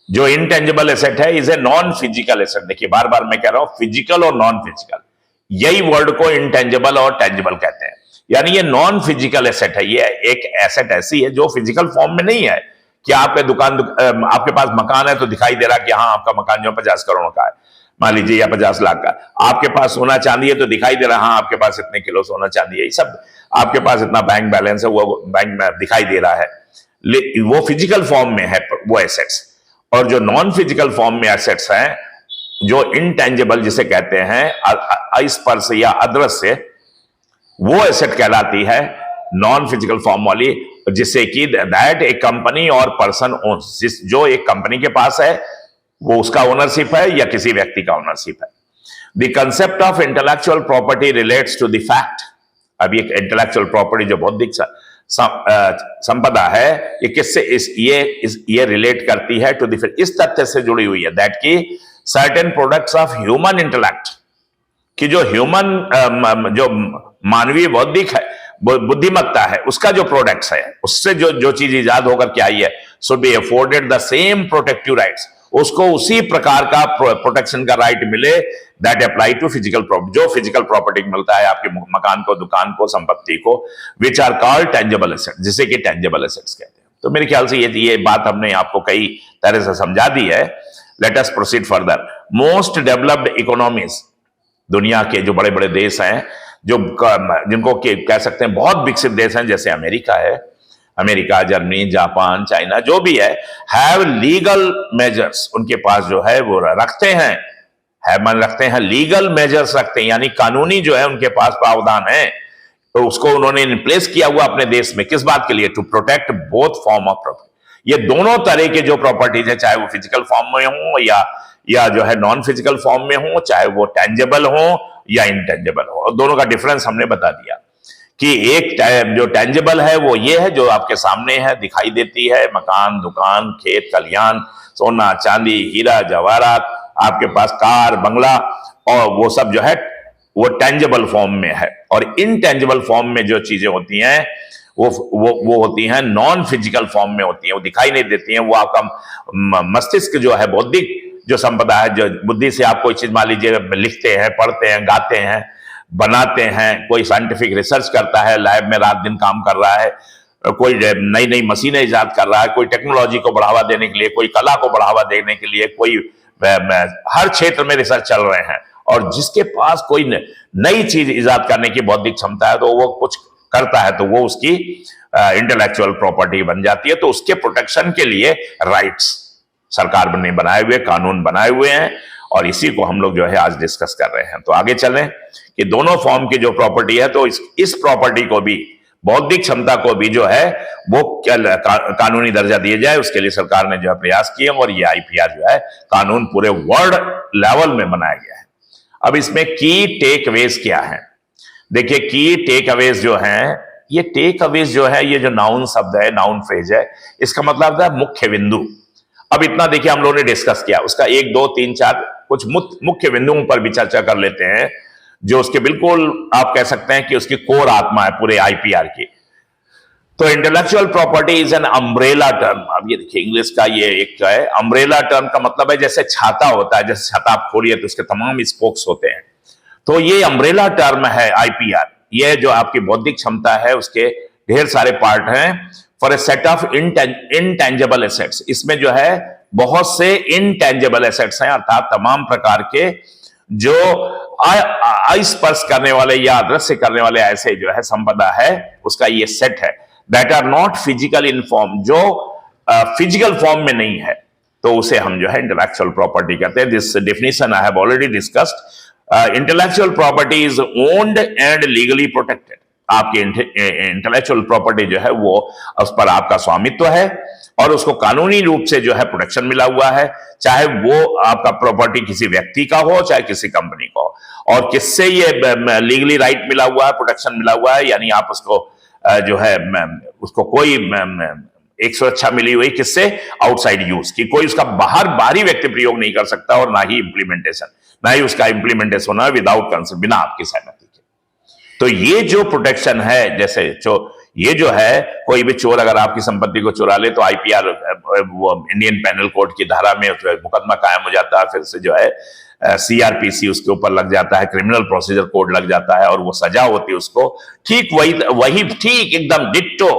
A: जो इंटेंजिबल एसेट है, is a non physical asset. देखिए बार बार मैं कह रहा हूं फिजिकल और नॉन फिजिकल, यही वर्ड को इंटेंजिबल और टेंजिबल कहते हैं। यानी ये नॉन फिजिकल एसेट है। ये एक एसेट ऐसी है जो फिजिकल फॉर्म में नहीं है कि आपके आपके पास मकान है तो दिखाई दे रहा कि हाँ आपका मकान जो 50 करोड़ का है, मान लीजिए, या 50 लाख का। आपके पास सोना चांदी है तो दिखाई दे रहा, हाँ आपके पास इतने किलो सोना चांदी है, ये सब आपके पास इतना बैंक बैलेंस है, वो बैंक में दिखाई दे रहा है। वो फिजिकल फॉर्म में है वो एसेट्स। और जो नॉन फिजिकल फॉर्म में एसेट्स हैं, जो इंटेंजिबल जिसे कहते हैं, अस्पर्श या अदृश्य, वो एसेट कहलाती है नॉन फिजिकल फॉर्म वाली, जिससे कि दैट एक कंपनी और पर्सन ओन्स, जो एक कंपनी के पास है वो उसका ओनरशिप है या किसी व्यक्ति का ओनरशिप है। The concept of intellectual property relates to the fact. अब ये इंटेलेक्चुअल प्रॉपर्टी जो बौद्धिक संपदा है, ये किससे ये रिलेट करती है टू द, इस तथ्य से जुड़ी हुई है दैट की certain products of human intellect, कि जो ह्यूमन जो मानवीय बौद्धिक है, बुद्धिमत्ता है, उसका जो प्रोडक्ट्स है, उससे जो चीज इजाद होकर के आई है, should be afforded the same protective rights, उसको उसी प्रकार का प्रोटेक्शन का राइट मिले that apply to physical property, जो फिजिकल प्रॉपर्टी मिलता है आपके मकान को, दुकान को, संपत्ति को, which are called tangible asset, जिसे कि टेंजिबल एसेट्स कहते हैं। तो मेरे ख्याल से ये बात हमने आपको कई तरह से समझा दी है। Let us proceed further. Most developed economies, दुनिया के जो बड़े बड़े देश हैं, जो जिनको कह सकते हैं बहुत विकसित देश हैं, जैसे अमेरिका है, अमेरिका, जर्मनी, जापान, चाइना, जो भी है, हैव लीगल मेजर्स, उनके पास जो है वो रखते हैं लीगल मेजर्स रखते हैं, यानी कानूनी जो है उनके पास प्रावधान है, तो उसको उन्होंने इन प्लेस किया हुआ अपने देश में। किस बात के लिए? To protect both form of property. ये दोनों तरह के जो प्रॉपर्टीज है, चाहे वो फिजिकल फॉर्म में हो या जो है नॉन फिजिकल फॉर्म में हो, चाहे वो टेंजिबल हो या इंटेंजिबल हो, और दोनों का डिफरेंस हमने बता दिया कि एक जो टेंजिबल है वो ये है जो आपके सामने है, दिखाई देती है, मकान, दुकान, खेत खलियान, सोना चांदी, हीरा जवाहरात, आपके पास कार, बंगला, और वो सब जो है वो टेंजिबल फॉर्म में है। और इनटेंजिबल फॉर्म में जो चीजें होती हैं वो होती हैं नॉन फिजिकल फॉर्म में होती हैं, वो दिखाई नहीं देती हैं। वो आपका मस्तिष्क जो है, बौद्धिक जो संपदा है, जो बुद्धि से आप कोई चीज मान लीजिए लिखते हैं, पढ़ते हैं, गाते हैं, बनाते हैं, कोई साइंटिफिक रिसर्च करता है, लैब में रात दिन काम कर रहा है, कोई नई नई मशीनें इजाद कर रहा है, कोई टेक्नोलॉजी को बढ़ावा देने के लिए, कोई कला को बढ़ावा देने के लिए, कोई हर क्षेत्र में रिसर्च चल रहे हैं, और जिसके पास कोई नई चीज इजाद करने की बौद्धिक क्षमता है, तो वो कुछ करता है, तो वो उसकी इंटेलेक्चुअल प्रॉपर्टी बन जाती है। तो उसके प्रोटेक्शन के लिए राइट्स सरकार ने बनाए हुए, कानून बनाए हुए हैं, और इसी को हम लोग जो है आज डिस्कस कर रहे हैं। तो आगे चलें कि दोनों फॉर्म की जो प्रॉपर्टी है, तो इस प्रॉपर्टी को भी बौद्धिक क्षमता को भी जो है वो कानूनी दर्जा दिया जाए, उसके लिए सरकार ने जो है प्रयास किए और ये आईपीआर जो है कानून पूरे वर्ल्ड लेवल में बनाया गया है। अब इसमें की टेक अवेज क्या है? देखिए, की टेक अवेज जो है, ये टेक अवेज जो है, ये जो नाउन शब्द है, नाउन फ्रेज है, इसका मतलब है मुख्य बिंदु। अब इतना देखिए हम लोगों ने डिस्कस किया, उसका 1 2 3 4 कुछ मुख्य बिंदुओं पर भी चर्चा कर लेते हैं, जो उसके बिल्कुल आप कह सकते हैं कि उसकी कोर आत्मा है पूरे आईपीआर की। तो intellectual property is an umbrella term. अब ये देखिए इंग्लिश का ये एक है अम्ब्रेला टर्म, का मतलब है जैसे छाता होता है, जैसे छाता आप खोलिए तो उसके तमाम स्पोक्स होते हैं, तो ये अम्ब्रेला टर्म है आईपीआर। ये जो आपकी बौद्धिक क्षमता है उसके ढेर सारे पार्ट हैं for a set of intangible assets. इसमें जो है बहुत से इनटेंजिबल एसेट्स हैं, अर्थात तमाम प्रकार के जो स्पर्श करने वाले या अदृश्य करने वाले ऐसे जो है संपदा है, उसका ये सेट है। That are not physical in form, जो फिजिकल फॉर्म में नहीं है, तो उसे हम जो है इंटेलेक्चुअल प्रॉपर्टी कहते हैं। This definition I have already discussed. Intellectual property is owned and legally protected. आपकी इंटेलेक्चुअल प्रॉपर्टी जो है वो उस पर आपका स्वामित्व है और उसको कानूनी रूप से जो है प्रोटेक्शन मिला हुआ है, चाहे वो आपका प्रॉपर्टी किसी व्यक्ति का हो चाहे किसी कंपनी का हो। और किससे ये लीगली राइट मिला हुआ है, प्रोटेक्शन मिला हुआ है, यानी आप उसको जो है उसको कोई एक सुरक्षा मिली हुई किससे, आउटसाइड यूज की, कोई उसका बाहरी व्यक्ति प्रयोग नहीं कर सकता, और ना ही इंप्लीमेंटेशन, ना ही उसका इंप्लीमेंटेशन होना विदाउट कंसेंट, बिना आपकी सहमति के। तो ये जो प्रोटेक्शन है, जैसे ये जो है कोई भी चोर अगर आपकी संपत्ति को चुरा ले तो आईपीआर वो इंडियन पेनल कोड की धारा में मुकदमा कायम हो जाता है, फिर से जो है सीआरपीसी उसके ऊपर लग जाता है, क्रिमिनल प्रोसीजर कोड लग जाता है और वो सजा होती है उसको। ठीक वही ठीक एकदम डिट्टो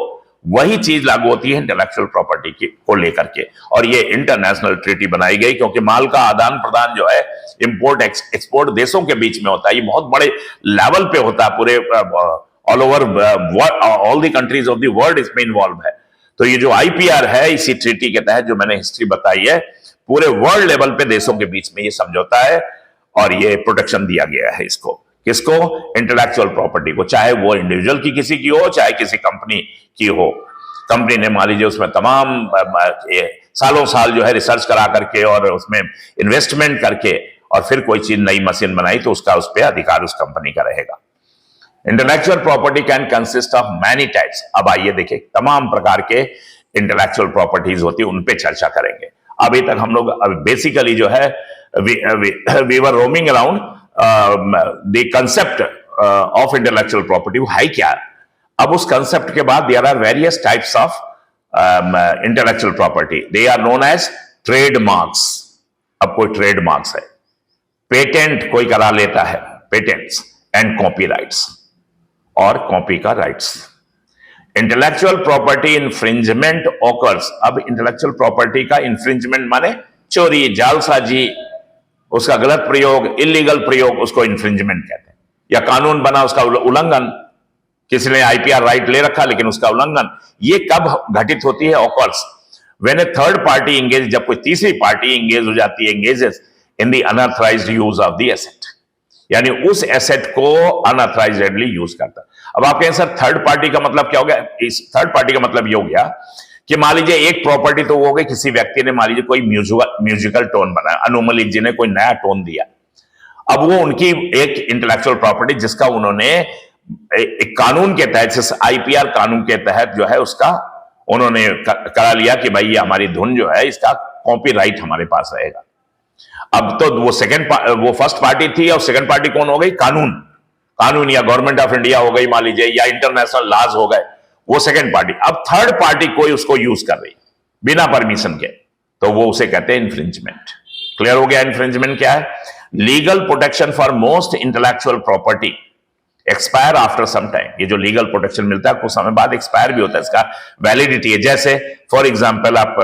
A: वही चीज लागू होती है इंटेलेक्चुअल प्रॉपर्टी की को लेकर के। और ये इंटरनेशनल ट्रीटी बनाई गई क्योंकि माल का आदान प्रदान जो है इंपोर्ट एक्सपोर्ट देशों के बीच में होता है, ये बहुत बड़े लेवल पे होता है, पूरे all over all the countries of the world इसमें इन्वॉल्व है। तो ये जो आईपीआर है इसी ट्रीटी के तहत जो मैंने हिस्ट्री बताई है, पूरे वर्ल्ड लेवल पे देशों के बीच में ये समझौता है और ये प्रोटेक्शन दिया गया है इसको, किसको, इंटेलेक्चुअल प्रॉपर्टी को, चाहे वो इंडिविजुअल की किसी की हो चाहे किसी कंपनी की हो। कंपनी ने मान लीजिए उसमें तमाम सालों साल जो है रिसर्च करा करके और उसमें इन्वेस्टमेंट करके और फिर कोई चीज नई मशीन बनाई तो उसका उस पर अधिकार उस कंपनी का रहेगा। Intellectual property can consist of many types. अब आइए देखिए तमाम प्रकार के इंटेलेक्चुअल प्रॉपर्टीज होती है, उन पे चर्चा करेंगे। अभी तक हम लोग बेसिकली जो है we were roaming around the concept of intellectual property, वो है क्या। अब उस कंसेप्ट के बाद there are various types of intellectual property, they are known as trademarks. अब कोई ट्रेडमार्क्स है, पेटेंट कोई करा लेता है, पेटेंट्स एंड कॉपीराइट्स और कॉपी का rights. Intellectual property infringement occurs. अब इंटेलेक्चुअल प्रॉपर्टी का इंफ्रिंजमेंट माने चोरी, जालसाजी, उसका गलत प्रयोग, इलीगल प्रयोग, उसको इंफ्रिंजमेंट कहते हैं। या कानून बना उसका उल्लंघन, किसी ने आईपीआर राइट ले रखा लेकिन उसका उल्लंघन, ये कब घटित होती है, occurs when a third party engage, जब कोई तीसरी पार्टी एंगेज हो जाती है, engages in the unauthorised use of the asset, यानी उस एसेट को अनऑथराइज्डली यूज करता। अब आप कहें सर थर्ड पार्टी का मतलब क्या हो गया। इस थर्ड पार्टी का मतलब ये हो गया कि मान लीजिए एक प्रॉपर्टी तो वो हो गई, किसी व्यक्ति ने मान लीजिए कोई म्यूजिकल टोन बनाया, अनुमलिक जी ने कोई नया टोन दिया, अब वो उनकी एक इंटेलेक्चुअल प्रॉपर्टी जिसका उन्होंने एक कानून के तहत, आईपीआर कानून के तहत जो है उसका उन्होंने करा लिया कि भाई ये हमारी धुन जो है इसका कॉपीराइट हमारे पास रहेगा। अब तो वो फर्स्ट पार्टी थी और सेकंड पार्टी कौन हो गई, कानून या गवर्नमेंट ऑफ इंडिया हो गई मान लीजिए, या इंटरनेशनल लॉज हो गए, वो सेकंड पार्टी। अब थर्ड पार्टी कोई उसको यूज कर रही बिना परमिशन के, तो वो उसे कहते हैं इंफ्रिंजमेंट। क्लियर हो गया इंफ्रिंजमेंट क्या है। Legal protection for most intellectual property expire after some time. ये जो लीगल प्रोटेक्शन मिलता है कुछ समय बाद एक्सपायर भी होता है, इसका वैलिडिटी है। जैसे फॉर एग्जांपल आप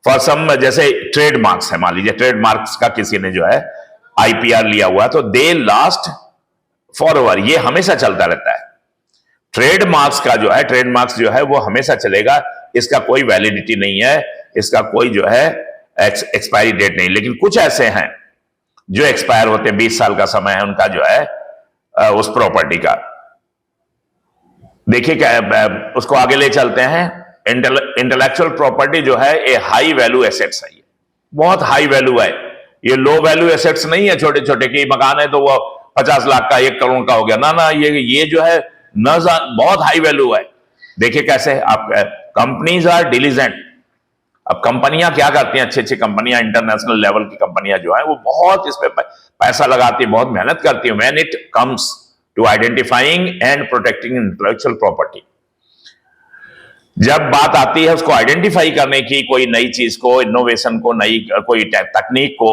A: फॉर सम, जैसे ट्रेडमार्क्स है, मान लीजिए ट्रेडमार्क्स का किसी ने जो है आईपीआर लिया हुआ है तो दे लास्ट फॉरएवर, ये हमेशा चलता रहता है। ट्रेडमार्क्स का जो है, ट्रेडमार्क्स जो है वो हमेशा चलेगा, इसका कोई वैलिडिटी नहीं है, इसका कोई जो है एक्सपायरी डेट नहीं। लेकिन कुछ ऐसे हैं जो एक्सपायर होते हैं, 20 साल का समय है उनका जो है उस प्रॉपर्टी का। देखिए क्या उसको आगे ले चलते हैं। इंटेलेक्चुअल प्रॉपर्टी जो है ए हाई वैल्यू एसेट्स है, बहुत हाई वैल्यू है। ये लो वैल्यू एसेट्स नहीं है छोटे छोटे की मकान है तो वो 50 लाख का 1 करोड़ का हो गया ना ना, ये जो है न बहुत हाई वैल्यू है। देखिए कैसे आप, कंपनीज आर डिलीजेंट। अब कंपनियां क्या करती हैं, अच्छी अच्छी कंपनियां इंटरनेशनल लेवल की कंपनियां जो है वो बहुत इस पे पैसा लगाती है, बहुत मेहनत करती है when it comes to identifying and protecting intellectual property. जब बात आती है उसको आइडेंटिफाई करने की, कोई नई चीज को, इनोवेशन को, नई कोई तकनीक को,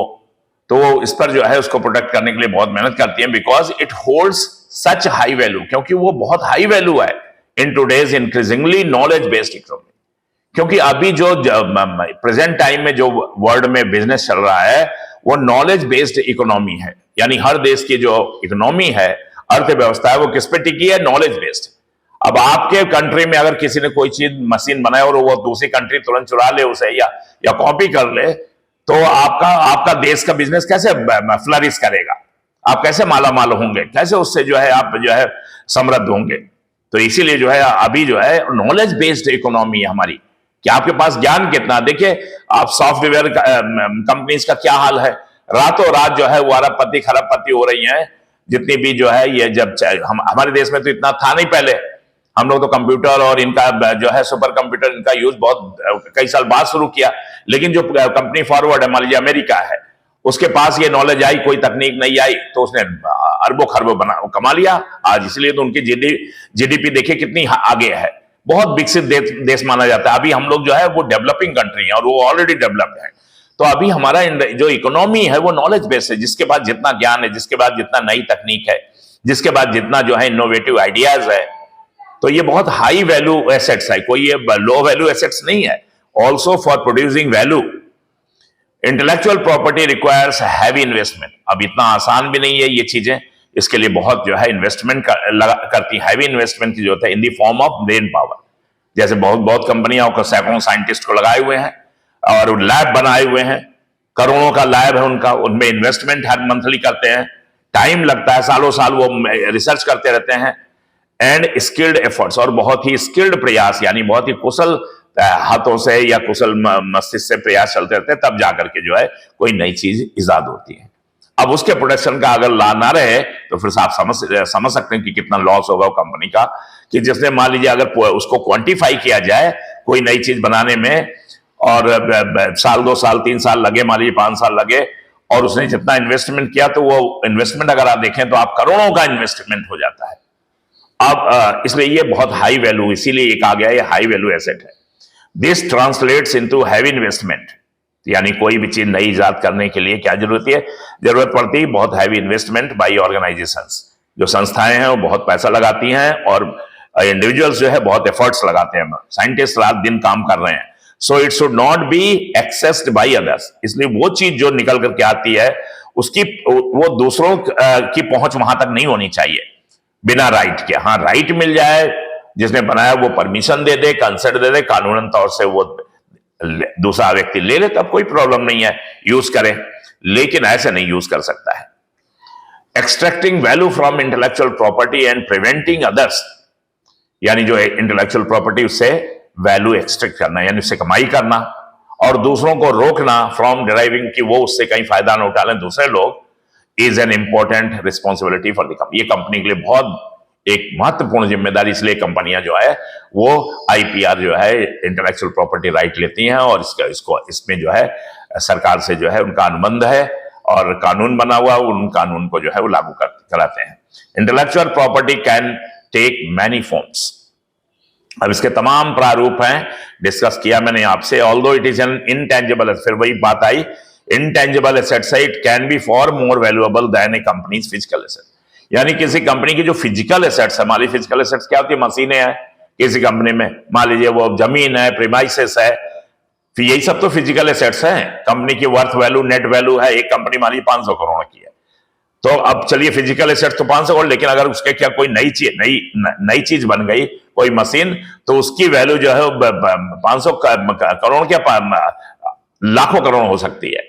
A: तो इस पर जो है उसको प्रोटेक्ट करने के लिए बहुत मेहनत करती है, because it holds such high value, क्योंकि वो बहुत हाई वैल्यू है in today's increasingly knowledge based economy. क्योंकि अभी जो प्रेजेंट टाइम में जो वर्ल्ड में बिजनेस चल रहा है वो नॉलेज बेस्ड इकोनॉमी है, यानी हर देश की जो इकोनॉमी है, अर्थव्यवस्था है, वो किस पे टिकी है, नॉलेज बेस्ड। अब आपके कंट्री में अगर किसी ने कोई चीज मशीन बनाए और वो दूसरी कंट्री तुरंत चुरा ले उसे या कॉपी कर ले, तो आपका आपका देश का बिजनेस कैसे फ्लरिश करेगा, आप कैसे माला माल होंगे, कैसे उससे जो है आप जो है समृद्ध होंगे। तो इसीलिए जो है अभी जो है नॉलेज बेस्ड इकोनॉमी है हमारी, कि आपके पास ज्ञान कितना। देखिए आप सॉफ्टवेयर कंपनीज का क्या हाल है, रातों रात जो है वो अरबपति खरबपति हो रही हैं जितनी भी जो है ये, जब हमारे देश में तो इतना था नहीं पहले, हम लोग तो कंप्यूटर और इनका जो है सुपर कंप्यूटर इनका यूज बहुत कई साल बाद शुरू किया, लेकिन जो कंपनी फॉरवर्ड है, मान लीजिए अमेरिका है, उसके पास ये नॉलेज आई, कोई तकनीक नहीं आई तो उसने अरबों खरबों कमा लिया आज। इसलिए तो उनकी जीडीपी देखिए कितनी आगे है, बहुत विकसित देश माना जाता है। अभी हम लोग जो है वो डेवलपिंग कंट्री है और वो ऑलरेडी डेवलप्ड है। तो अभी हमारा जो इकोनॉमी है वो नॉलेज बेस्ड है, जिसके बाद जितना ज्ञान है, जिसके बाद जितना नई तकनीक है, जिसके बाद जितना जो है इनोवेटिव आइडियाज है, तो ये बहुत हाई वैल्यू एसेट्स है, कोई ये लो वैल्यू एसेट्स नहीं है। Also for producing value intellectual property requires heavy investment. अब इतना आसान भी नहीं है ये चीजें, इसके लिए बहुत जो है इन्वेस्टमेंट करती, हैवी इन्वेस्टमेंट की जरूरत है in the form of brain power. जैसे बहुत बहुत कंपनियां को सैकड़ों साइंटिस्ट को लगाए हुए हैं और लैब बनाए हुए हैं, करोड़ों का लैब है उनका, उनमें इन्वेस्टमेंट हर मंथली करते हैं, टाइम लगता है, सालों साल वो रिसर्च करते रहते हैं, एंड स्किल्ड एफर्ट्स, और बहुत ही स्किल्ड प्रयास, यानी बहुत ही कुशल हाथों से या कुशल मस्तिष्क से प्रयास चलते रहते हैं, तब जाकर के जो है कोई नई चीज इजाद होती है। अब उसके प्रोडक्शन का अगर ला ना रहे तो फिर आप समझ सकते हैं कि कितना लॉस होगा कंपनी का, कि जिसने मान लीजिए अगर उसको क्वांटिफाई किया जाए कोई नई चीज बनाने में और साल 2 साल 3 साल लगे, मान लीजिए 5 साल लगे, और उसने जितना इन्वेस्टमेंट किया तो वो इन्वेस्टमेंट अगर आप देखें तो आप करोड़ों का इन्वेस्टमेंट हो जाता है। अब इसलिए ये बहुत हाई वैल्यू, इसीलिए एक आ गया ये हाई वैल्यू एसेट है। This translates into heavy investment, यानी कोई भी चीज नई इजाद करने के लिए क्या जरूरत है, जरूरत पड़ती है बहुत हैवी इन्वेस्टमेंट बाय ऑर्गेनाइजेशंस। जो संस्थाएं हैं वो बहुत पैसा लगाती हैं और इंडिविजुअल्स जो है बहुत एफर्ट्स लगाते हैं, साइंटिस्ट रात दिन काम कर रहे हैं। So it should not be accessed by others, इसलिए वो चीज जो निकल करके आती है उसकी वो दूसरों की पहुंच वहां तक नहीं होनी चाहिए बिना राइट के। हाँ, राइट मिल जाए, जिसने बनाया वो परमिशन दे दे, कंसेंट दे दे, कानूनन तौर से वो दूसरा व्यक्ति ले ले, तब कोई प्रॉब्लम नहीं है, यूज करे, लेकिन ऐसे नहीं यूज कर सकता है। Extracting value from intellectual property and preventing others, यानी जो इंटेलेक्चुअल प्रॉपर्टी उससे वैल्यू एक्सट्रैक्ट करना, यानी उससे कमाई करना, और दूसरों को रोकना फ्रॉम डिराइविंग कि वो उससे कहीं फायदा ना उठा लें दूसरे लोग, is an important responsibility for the company. ये कंपनी के लिए बहुत एक महत्वपूर्ण जिम्मेदारी, इसलिए कंपनियां जो है वो आईपीआर जो है इंटेलेक्चुअल प्रॉपर्टी राइट लेती हैं, और इसमें जो है सरकार से जो है उनका अनुबंध है और कानून बना हुआ, उन कानून को जो है वो लागू कराते हैं। Intellectual property can take many forms. अब इसके तमाम प्रारूप हैं, डिस्कस किया मैंने आपसे। Although it is an intangible, फिर वही बात आई, इनटेंजिबल एसेट्स है, it can be for more valuable than a company's physical asset. यानी किसी कंपनी की जो फिजिकल एसेट्स है, मान लीजिए फिजिकल एसेट्स क्या होती है, मशीनें हैं किसी कंपनी में, मान लीजिए वो जमीन है, प्रीमाइसेस है, फिर यही सब तो फिजिकल एसेट्स हैं। कंपनी की वर्थ वैल्यू, नेट वैल्यू है, एक कंपनी मान लीजिए 500 करोड़ की है, तो अब चलिए फिजिकल एसेट्स तो 500 करोड़, लेकिन अगर उसके क्या कोई नई चीज बन गई, कोई मशीन, तो उसकी वैल्यू जो है 500 करोड़ क्या लाखों करोड़ हो सकती है।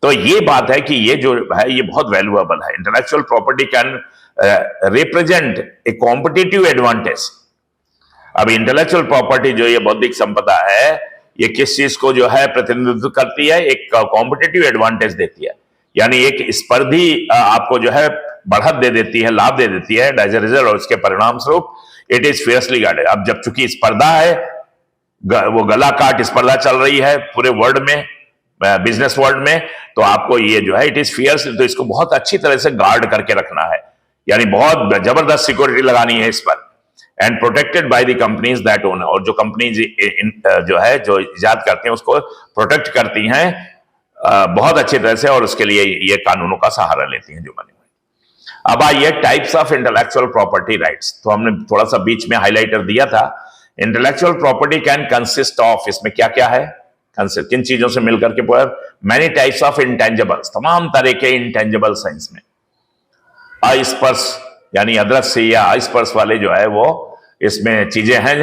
A: तो ये बात है कि ये जो है ये बहुत वैल्यूएबल है। Intellectual property can represent a competitive advantage, अब इंटेलेक्चुअल प्रॉपर्टी जो ये बौद्धिक संपदा है, ये किस चीज को जो है प्रतिनिधित्व करती है? एक कॉम्पिटिटिव एडवांटेज देती है, यानी एक स्पर्धी आपको जो है बढ़त दे देती है, लाभ दे देती है एज ए रिजल्ट, और उसके परिणाम स्वरूप इट इज फियर्सली गार्डेड। अब जब चूंकि स्पर्धा है, वो गला काट स्पर्धा चल रही है पूरे वर्ल्ड में, बिजनेस वर्ल्ड में, तो आपको ये जो है इट इज फियर्स, तो इसको बहुत अच्छी तरह से गार्ड करके रखना है, यानी बहुत जबरदस्त सिक्योरिटी लगानी है इस पर, and protected by the companies that own, और जो कंपनीज जो है जो इजाद करती हैं उसको प्रोटेक्ट करती हैं बहुत अच्छी तरह से, और उसके लिए ये कानूनों का सहारा लेती हैं जो बने हुए। अब आइए types of intellectual property rights, तो हमने थोड़ा सा बीच में हाईलाइटर दिया था। Intellectual property can consist of, इसमें क्या क्या है, किन चीजों से मिलकर के पूरा, मैनी टाइप्स ऑफ इंटेंजिबल्स, तमाम तरह के इंटेंजिबल्स हैं इसमें, अस्पर्श यानी अदृश्य या अस्पर्श वाले जो है वो इसमें चीजें हैं,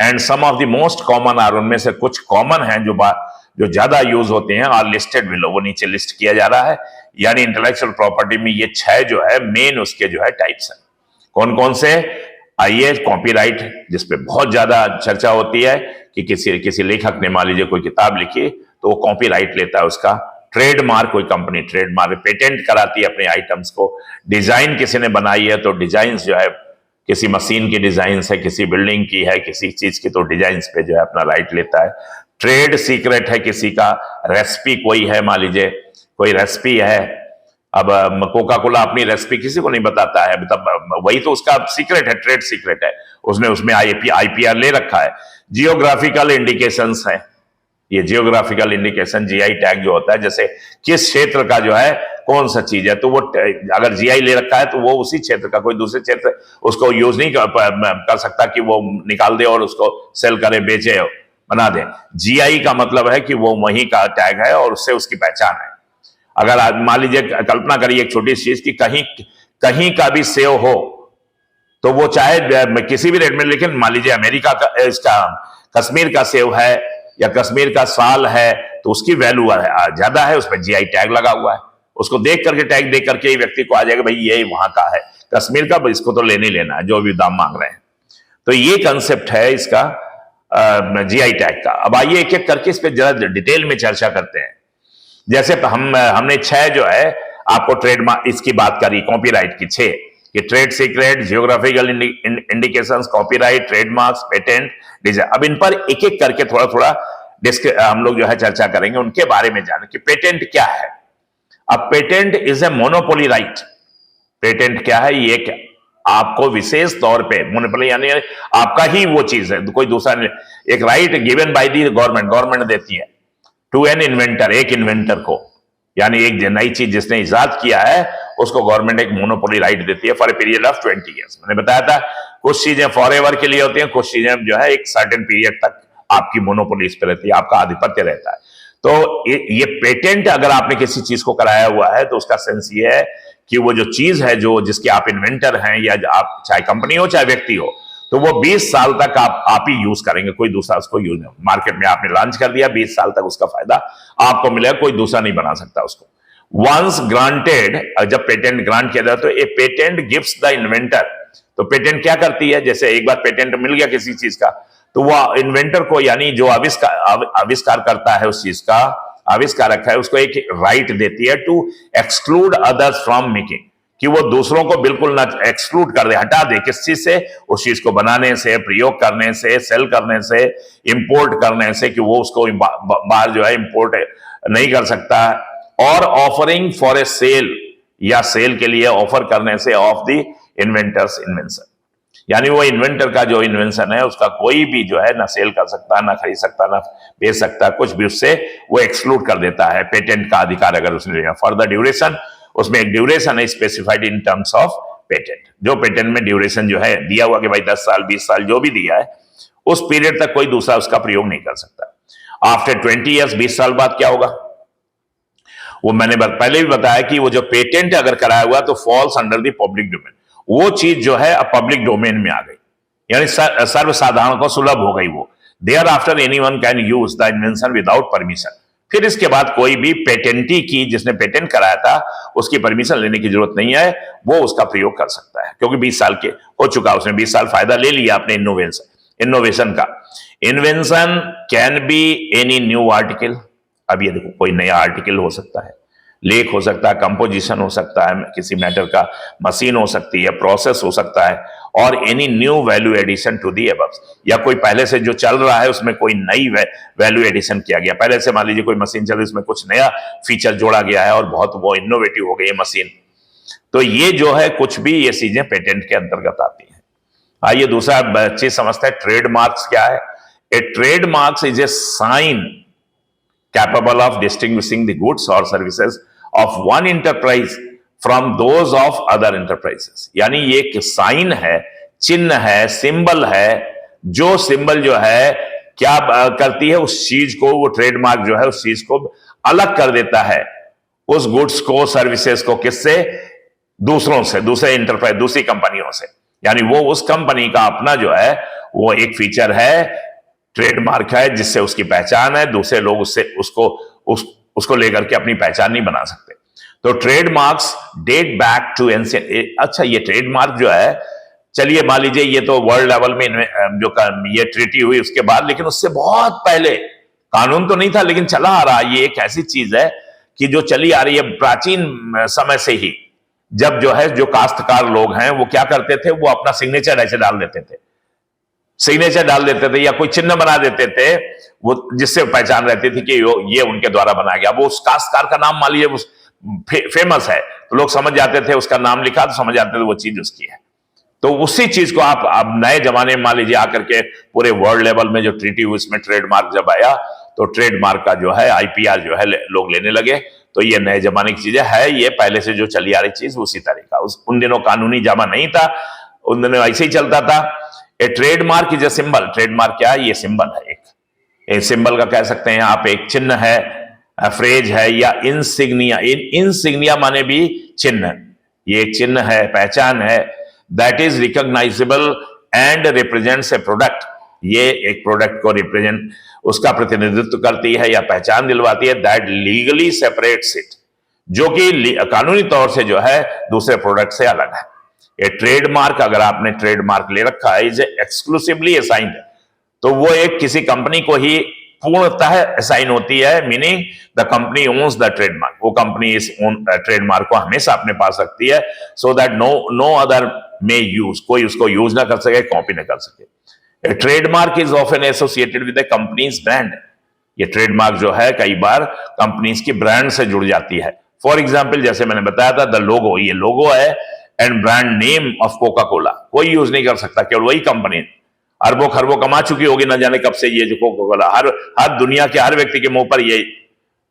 A: and some of the most common are, उनमें से कुछ कॉमन हैं जो ज्यादा यूज होते हैं, और लिस्टेड बिलो, वो नीचे लिस्ट किया जा रहा है। यानी इंटेलेक्चुअल प्रॉपर्टी में ये 6 जो है मेन उसके जो है टाइप्स हैं। कौन कौन से? आइए, कॉपीराइट, जिसपे बहुत ज्यादा चर्चा होती है कि किसी लेखक ने मान लीजिए कोई किताब लिखी तो वो कॉपीराइट लेता है उसका। ट्रेडमार्क, कोई कंपनी ट्रेडमार्क पेटेंट कराती है अपने आइटम्स को। डिजाइन किसी ने बनाई है तो डिजाइन जो है किसी मशीन की डिजाइन है, किसी बिल्डिंग की है, किसी चीज की, तो डिजाइन पे जो है अपना राइट लेता है। ट्रेड सीक्रेट है किसी का, रेसिपी कोई है, मान लीजिए कोई रेसिपी है, अब कोका कोला अपनी रेसिपी किसी को नहीं बताता है, मतलब वही तो उसका सीक्रेट है, ट्रेड सीक्रेट है, उसने उसमें आईपीआर ले रखा है। जियोग्राफिकल इंडिकेशंस है, ये जियोग्राफिकल इंडिकेशन, जीआई टैग जो होता है, जैसे किस क्षेत्र का जो है कौन सा चीज है, तो वो अगर जीआई ले रखा है तो वो उसी क्षेत्र का, कोई दूसरे क्षेत्र उसको यूज नहीं कर सकता कि वो निकाल दे और उसको सेल करे, बेचे, बना दे। जीआई का मतलब है कि वो वहीं का टैग है और उससे उसकी पहचान है। अगर मान लीजिए, कल्पना करिए एक छोटी चीज की कहीं का भी सेव हो तो वो चाहे किसी भी रेट में, लेकिन मान लीजिए अमेरिका का, इसका कश्मीर का सेव है या कश्मीर का साल है तो उसकी वैल्यू ज्यादा है, उस पर जीआई टैग लगा हुआ है। उसको देख करके, टैग देख करके व्यक्ति को आ जाएगा भाई ये वहां का है, कश्मीर का, इसको तो लेने लेना है जो भी दाम मांग रहे हैं। तो ये कंसेप्ट है इसका जीआई टैग का। अब आइए एक एक करके इस पर जरा डिटेल में चर्चा करते हैं। जैसे हमने 6 जो है आपको ट्रेडमार्क इसकी बात करी, कॉपीराइट की 6, कि trade secret, geographical indications, copyright, trademarks, patent, design. अब इन पर एक एक करके थोड़ा थोड़ा हम लोग जो है चर्चा करेंगे, उनके बारे में जाने कि पेटेंट क्या है। अब patent is a monopoly right. Patent क्या है? ये क्या आपको विशेष तौर पे मोनोपोली, यानी आपका ही वो चीज है, कोई दूसरा नहीं। एक right given by the government देती है टू एन इन्वेंटर, एक इन्वेंटर को, यानी एक नई चीज जिसने इजाद किया है उसको गवर्नमेंट एक मोनोपोली राइट देती है for a period of 20 years. मैंने बताया था कुछ चीजें फॉर एवर के लिए होती हैं, कुछ चीजें जो है एक सर्टेन पीरियड तक आपकी मोनोपोली इस पर रहती है, आपका आधिपत्य रहता है। तो ये पेटेंट अगर आपने किसी चीज को कराया हुआ है तो उसका सेंस ये है कि वो जो चीज है जो जिसके आप इन्वेंटर हैं, या आप चाहे कंपनी हो चाहे व्यक्ति हो, तो वो 20 साल तक आप ही यूज करेंगे, कोई दूसरा उसको यूज नहीं। मार्केट में आपने लॉन्च कर दिया, 20 साल तक उसका फायदा आपको मिलेगा, कोई दूसरा नहीं बना सकता उसको। वंस ग्रांटेड, जब पेटेंट ग्रांट किया जाता है तो ए पेटेंट गिव्स द इन्वेंटर, तो पेटेंट क्या करती है, जैसे एक बार पेटेंट मिल गया किसी चीज का तो वह इन्वेंटर को, यानी जो आविष्कार करता है उस चीज का, आविष्कारक है, उसको एक राइट देती है to exclude others from making, कि वो दूसरों को बिल्कुल ना एक्सक्लूड कर दे, हटा दे किस चीज से, उस चीज को बनाने से, प्रयोग करने से, सेल करने से, इंपोर्ट करने से, कि वो उसको बाहर जो है इंपोर्ट नहीं कर सकता। और ऑफरिंग फॉर ए सेल, या सेल के लिए ऑफर करने से ऑफ द इन्वेंटर्स इन्वेंशन, यानी वो इन्वेंटर का जो इन्वेंशन है उसका कोई भी जो है ना सेल कर सकता, ना खरीद सकता, ना बेच सकता, कुछ भी उससे वो एक्सक्लूड कर देता है पेटेंट का अधिकार अगर उसने लिया। फॉर द ड्यूरेशन, उसमें एक ड्यूरेशन है specified in terms of patent, जो पेटेंट में ड्यूरेशन जो है दिया हुआ कि भाई 10 साल 20 साल जो भी दिया है उस पीरियड तक कोई दूसरा उसका प्रयोग नहीं कर सकता। आफ्टर 20 ईयर्स, 20 साल बाद क्या होगा, वो मैंने पहले भी बताया कि वो जो पेटेंट अगर कराया हुआ तो falls under the public domain, वो चीज जो है अब पब्लिक डोमेन में आ गई, यानी सर्वसाधारण को सुलभ हो गई वो। Thereafter anyone can use the invention without permission, फिर इसके बाद कोई भी पेटेंटी की, जिसने पेटेंट कराया था उसकी परमिशन लेने की जरूरत नहीं है, वो उसका प्रयोग कर सकता है, क्योंकि 20 साल के हो चुका, उसने 20 साल फायदा ले लिया अपने इनोवेशन, इनोवेशन का। Invention can be any new article. अब ये देखो, कोई नया आर्टिकल हो सकता है, लेख हो सकता है, कंपोजिशन हो सकता है, किसी मैटर का मशीन हो सकती है, प्रोसेस हो सकता है, और any new value addition to the above, या कोई पहले से जो चल रहा है उसमें कोई नई वैल्यू एडिशन किया गया। पहले से मान लीजिए कोई मशीन चल रही है, उसमें कुछ नया फीचर जोड़ा गया है और बहुत वो इनोवेटिव हो गई है मशीन, तो ये जो है कुछ भी ये चीजें पेटेंट के अंतर्गत आती हैं। आइए दूसरा चीज समझते हैं, ट्रेडमार्क्स क्या है। A trademarks is a sign capable of distinguishing the goods or services of one enterprise from those of other enterprises। यानी ये एक साइन है, चिन्ह है, सिंबल है, जो सिंबल जो है क्या करती है, उस चीज को, वो ट्रेडमार्क जो है उस चीज को अलग कर देता है, उस गुड्स को, सर्विसेज को, किससे, दूसरों से, दूसरे इंटरप्राइज, दूसरी कंपनियों से। यानी वो उस कंपनी का अपना जो है वो एक फीचर है, ट्रेडमार्क है, जिससे उसकी पहचान है, दूसरे लोग उससे उसको लेकर के अपनी पहचान नहीं बना सकते। तो trademarks date back to ancient. अच्छा, ये ट्रेडमार्क जो है, चलिए मान लीजिए ये तो वर्ल्ड लेवल में जो ये ट्रीटी हुई उसके बाद, लेकिन उससे बहुत पहले कानून तो नहीं था, लेकिन चला आ रहा। ये एक ऐसी चीज है कि जो चली आ रही है प्राचीन समय से ही। जब जो है, जो काश्तकार लोग हैं वो क्या करते थे, वो अपना सिग्नेचर ऐसे डाल देते थे, सिग्नेचर डाल देते थे, या कोई चिन्ह बना देते थे, वो जिससे पहचान रहती थी कि ये उनके द्वारा बनाया गया। वो उस काश्तकार का नाम मान लीजिए फेमस है, तो लोग समझ जाते थे, उसका नाम लिखा तो समझ जाते थे वो चीज उसकी है। तो उसी चीज को आप नए जमाने में मान लीजिए आकर के पूरे वर्ल्ड लेवल में जो ट्रीटी हुई, उसमें ट्रेडमार्क जब आया, तो ट्रेडमार्क का जो है आईपीआर जो है लोग लेने लगे। तो ये नए जमाने की चीजें है, ये पहले से जो चली आ रही चीज उसी तरीका। उन दिनों कानूनी जमा नहीं था, उन दिनों ऐसे ही चलता था। A trademark is a symbol. Trademark क्या है, ये सिंबल है, एक सिंबल का कह सकते हैं आप, एक चिन्ह है, फ्रेज है, या इंसिग्निया। इंसिग्निया माने भी चिन्ह, ये एक चिन्ह है, पहचान है। That is recognisable and represents A product. ये एक प्रोडक्ट को रिप्रेजेंट, उसका प्रतिनिधित्व करती है या पहचान दिलवाती है। दैट लीगली सेपरेट्स इट, जो कि कानूनी तौर से जो है दूसरे प्रोडक्ट से अलग है। ये ट्रेडमार्क, अगर आपने ट्रेडमार्क ले रखा है, इज एक्सक्लूसिवली असाइंड, तो वो एक किसी कंपनी को ही पूर्णतः असाइन होती है। Meaning the company owns the trademark, वो कंपनी इस ट्रेडमार्क को हमेशा अपने पास रखती है, so that no other may use, कोई उसको यूज ना कर सके, कॉपी ना कर सके। Trademark is often associated with the companies brand. ये ट्रेडमार्क जो है कई बार कंपनीज की ब्रांड से जुड़ जाती है। फॉर एग्जाम्पल, जैसे मैंने बताया था, द लोगो, ये लोगो है and brand name of Coca Cola, कोई यूज नहीं कर सकता, केवल वही कंपनी। अरबों खरबों कमा चुकी होगी, ना जाने कब से ये जो कोका कोला हर दुनिया के हर व्यक्ति के मुंह पर ये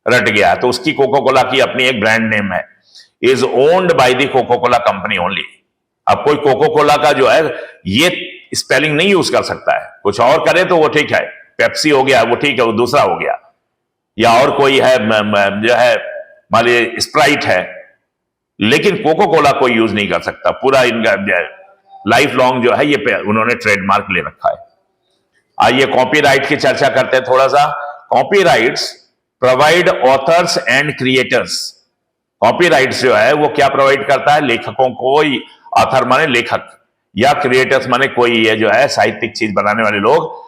A: रट गया, तो उसकी कोका कोला की अपनी एक ब्रांड नेम है। Is owned by the Coca Cola company only. अब कोई कोका कोला का जो है ये स्पेलिंग नहीं यूज कर सकता है, कुछ और करे तो वो ठीक है, पेप्सी हो गया वो ठीक है, वो दूसरा हो गया, या और कोई है जो है मान लीजिए स्प्राइट है, लेकिन कोको कोला कोई यूज नहीं कर सकता। पूरा इनका लाइफ लॉन्ग जो है ये उन्होंने ट्रेडमार्क ले रखा है। आइए कॉपीराइट की चर्चा करते हैं थोड़ा सा। Copyrights provide authors and creators. Copyrights जो है वो क्या प्रोवाइड करता है, लेखकों को, ऑथर माने लेखक, या क्रिएटर्स माने कोई ये जो है साहित्यिक चीज बनाने वाले लोग,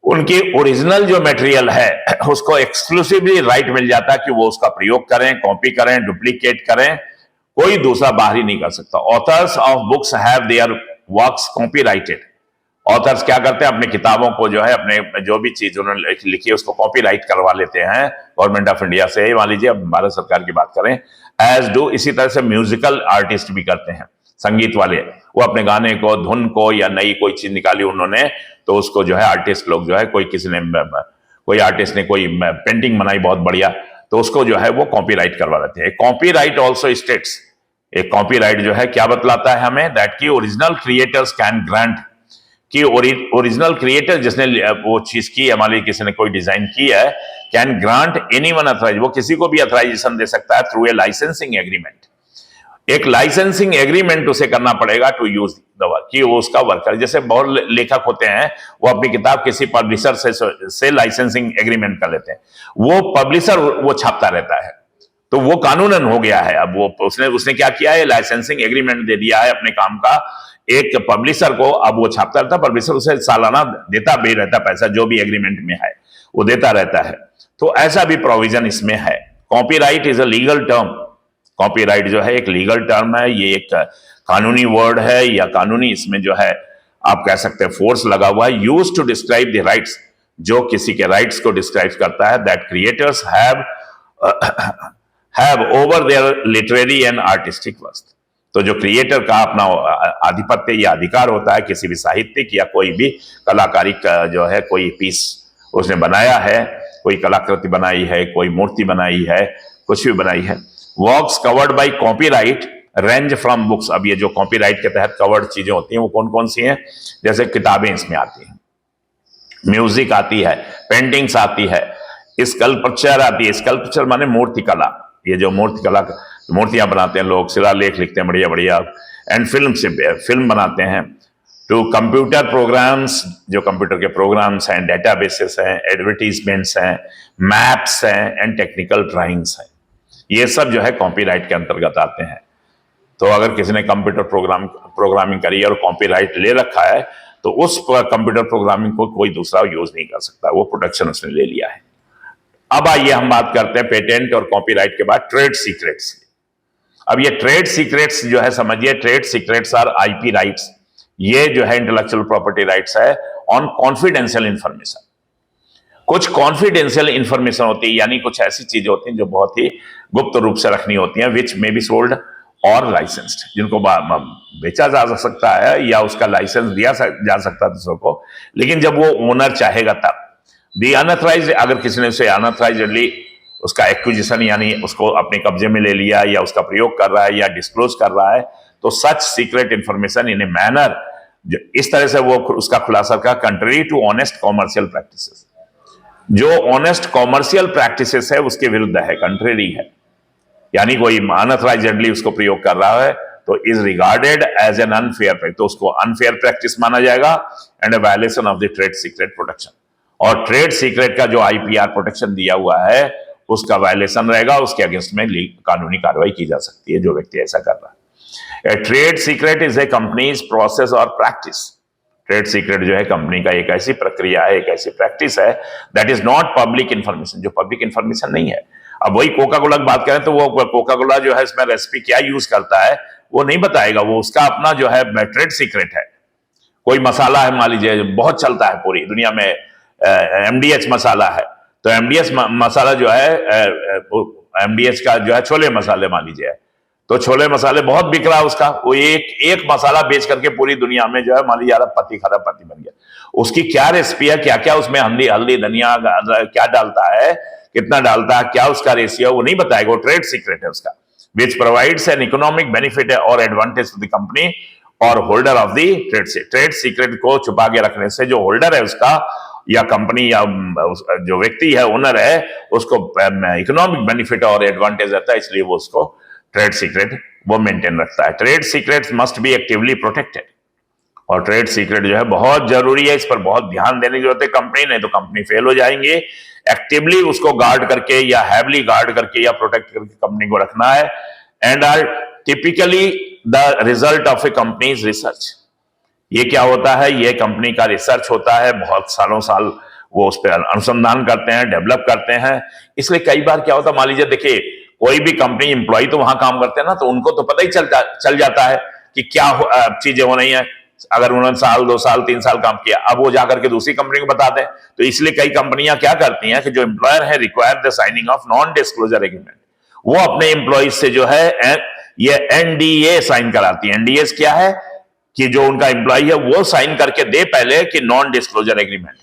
A: उनकी ओरिजिनल जो मटेरियल है उसको एक्सक्लूसिवली राइट मिल जाता है कि वो उसका प्रयोग करें, कॉपी करें, डुप्लीकेट करें, कोई दूसरा बाहरी नहीं कर सकता। Authors of books have their works copyrighted. Authors क्या करते हैं, अपने किताबों को जो है, अपने जो भी चीज उन्होंने लिखी है उसको कॉपीराइट करवा लेते हैं गवर्नमेंट ऑफ इंडिया से, मान लीजिए अब भारत सरकार की बात करें, एज डू। इसी तरह से म्यूजिकल आर्टिस्ट भी करते हैं, संगीत वाले, वो अपने गाने को, धुन को, या नई कोई चीज निकाली उन्होंने, तो उसको जो है आर्टिस्ट लोग जो है, कोई आर्टिस्ट ने कोई पेंटिंग बनाई बहुत बढ़िया, तो उसको जो है वो कॉपीराइट करवा लेते हैं। कॉपीराइट ऑल्सो स्टेट्स, एक कॉपीराइट जो है क्या बतलाता है हमें, दैट की ओरिजिनल क्रिएटर्स कैन ग्रांट, कि ओरिजिनल क्रिएटर जिसने वो चीज की है, मान लीजिए किसी ने कोई डिजाइन की है, कैन ग्रांट एनीवन अथॉराइज, वो किसी को भी अथॉराइजेशन दे सकता है थ्रू ए लाइसेंसिंग एग्रीमेंट। एक लाइसेंसिंग एग्रीमेंट उसे करना पड़ेगा टू यूज द वर्क, कि वो उसका वर्कर, जैसे बहुत लेखक होते हैं वो अपनी किताब किसी पब्लिशर से लाइसेंसिंग एग्रीमेंट कर लेते हैं, वो पब्लिशर वो छापता रहता है, तो वो कानूनन हो गया है। अब वो उसने क्या किया है, लाइसेंसिंग एग्रीमेंट दे दिया है अपने काम का, एक पब्लिशर को, अब वो छापता रहता, पब्लिशर उसे सालाना देता भी रहता पैसा, जो भी एग्रीमेंट में है वो देता रहता है। तो ऐसा भी प्रोविजन इसमें है। Copyright is a legal term. Copyright जो है एक लीगल टर्म है, ये एक कानूनी वर्ड है, या कानूनी इसमें जो है आप कह सकते हैं फोर्स लगा हुआ है। Use to describe the rights, जो किसी के राइट्स को डिस्क्राइब करता है, that creators have over their literary and artistic work. तो जो क्रिएटर का अपना आधिपत्य या अधिकार होता है किसी भी साहित्यिक या कोई भी कलाकारी का जो है, कोई पीस उसने बनाया है, कोई कलाकृति बनाई है, कोई मूर्ति बनाई है, कुछ भी बनाई है। Works covered by copyright range from books. अब ये जो कॉपीराइट के तहत कवर्ड चीजें होती हैं वो कौन कौन सी हैं? जैसे किताबें इसमें आती हैं, म्यूजिक आती है, पेंटिंग्स आती है, स्कल्पचर आती है। स्कल्पचर माने मूर्ति कला, ये जो मूर्ति कला, मूर्तियां बनाते हैं लोग, शिलालेख लिखते हैं बढ़िया बढ़िया, एंड फिल्म से फिल्म बनाते हैं। टू कंप्यूटर प्रोग्राम्स, जो कंप्यूटर के प्रोग्राम्स हैं, डेटाबेसेस हैं, एडवर्टीजमेंट्स हैं, मैप्स हैं, एंड टेक्निकल ड्राइंग्स हैं, ये सब जो है कॉपीराइट के अंतर्गत आते हैं। तो अगर किसी ने कंप्यूटर प्रोग्रामिंग करी और कॉपीराइट ले रखा है, तो उस कंप्यूटर प्रोग्रामिंग को कोई दूसरा यूज नहीं कर सकता, वो प्रोटेक्शन उसने ले लिया है। अब आइए हम बात करते हैं पेटेंट और कॉपीराइट के बाद ट्रेड सीक्रेट्स। अब ये ट्रेड सीक्रेट्स जो है, समझिए, trade secrets are IP rights. ये जो है इंटेलेक्चुअल प्रॉपर्टी राइट्स है ऑन कॉन्फिडेंशियल इंफॉर्मेशन। कुछ कॉन्फिडेंशियल इंफॉर्मेशन होती है, यानी कुछ ऐसी चीजें होती हैं जो बहुत ही गुप्त रूप से रखनी होती हैं, विच मे बी सोल्ड और लाइसेंस्ड, जिनको बेचा जा सकता है या उसका लाइसेंस दिया जा सकता है दूसरों को, लेकिन जब वो ओनर चाहेगा तब। दी अनऑथराइज्ड, अगर किसी ने उसे अनऑथराइज्डली उसका एक्विजिशन यानी उसको अपने कब्जे में ले लिया या उसका प्रयोग कर रहा है या डिस्क्लोज कर रहा है, तो such secret information in a manner, इस तरह से वो उसका खुलासा का contrary to honest commercial practices, जो ऑनेस्ट कॉमर्शियल प्रैक्टिसेस है उसके विरुद्ध है, कंट्रेरी है, यानी कोई अनऑथराइज्डली उसको प्रयोग कर रहा है तो is regarded as an unfair practice, तो उसको अनफेयर प्रैक्टिस माना जाएगा and a violation of the trade secret protection. और ट्रेड सीक्रेट का जो आईपीआर प्रोटेक्शन दिया हुआ है उसका वायलेशन रहेगा, उसके अगेंस्ट में कानूनी कार्रवाई की जा सकती है जो व्यक्ति ऐसा कर रहा है। ए trade secret is a companies process और प्रैक्टिस। ट्रेड सीक्रेट जो है कंपनी का एक ऐसी प्रक्रिया है, एक ऐसी प्रैक्टिस है that is not public information, जो पब्लिक इंफॉर्मेशन नहीं है। अब वही कोका कोला की बात करें तो वो कोका कोला जो है इसमें रेसिपी क्या यूज करता है वो नहीं बताएगा, वो उसका अपना जो है ट्रेड सीक्रेट है। कोई मसाला है, मान लीजिए बहुत चलता है पूरी दुनिया में, एमडीएच मसाला है, तो एमडीएच मसाला जो है, एमडीएच का जो है छोले मसाले मान लीजिए, तो छोले मसाले बहुत बिक रहा है उसका, वो एक मसाला बेच करके पूरी दुनिया में जो है मान लीजिए पति खरबपति बन गया। उसकी क्या रेसिपी है, क्या क्या उसमें हल्दी धनिया क्या डालता है, कितना डालता है, क्या उसका रेशियो है, वो नहीं बताएगा, वो ट्रेड सीक्रेट है उसका, which provides an economic benefit और एडवांटेज टू द कंपनी और holder of the trade secret. Trade secret को छुपा के रखने से जो होल्डर है उसका या कंपनी या जो व्यक्ति है, ओनर है, उसको इकोनॉमिक बेनिफिट और एडवांटेज रहता है, इसलिए वो उसको ट्रेड सीक्रेट वो मेंटेन रखता है। Trade secrets must be actively protected, और ट्रेड सीक्रेट जो है बहुत जरूरी है, इस पर बहुत ध्यान देने की जरूरत है कंपनी, नहीं तो कंपनी फेल हो जाएंगे। एक्टिवली उसको गार्ड करके या हैवली गार्ड करके या प्रोटेक्ट करके कंपनी को रखना है, and are typically the result of a company's research. ये क्या होता है, ये कंपनी का रिसर्च होता है, बहुत सालों साल वो उस पर अनुसंधान करते हैं, डेवलप करते हैं। इसलिए कई बार क्या होता है, मान लीजिए देखिए कोई भी कंपनी एम्प्लॉय तो वहां काम करते हैं ना, तो उनको तो पता ही चल जाता है कि क्या चीजें हो रही हैं। अगर उन्होंने साल 2 साल 3 साल काम किया, अब वो जाकर के दूसरी कंपनी को बता दें, तो इसलिए कई कंपनियां क्या करती हैं कि जो एम्प्लॉयर है require the signing off non disclosure agreement, वो अपने एम्प्लॉइज से जो है ये एनडीए साइन कराती है। एनडीए क्या है कि जो उनका एम्प्लॉय है वो साइन करके दे पहले कि नॉन डिस्क्लोजर एग्रीमेंट,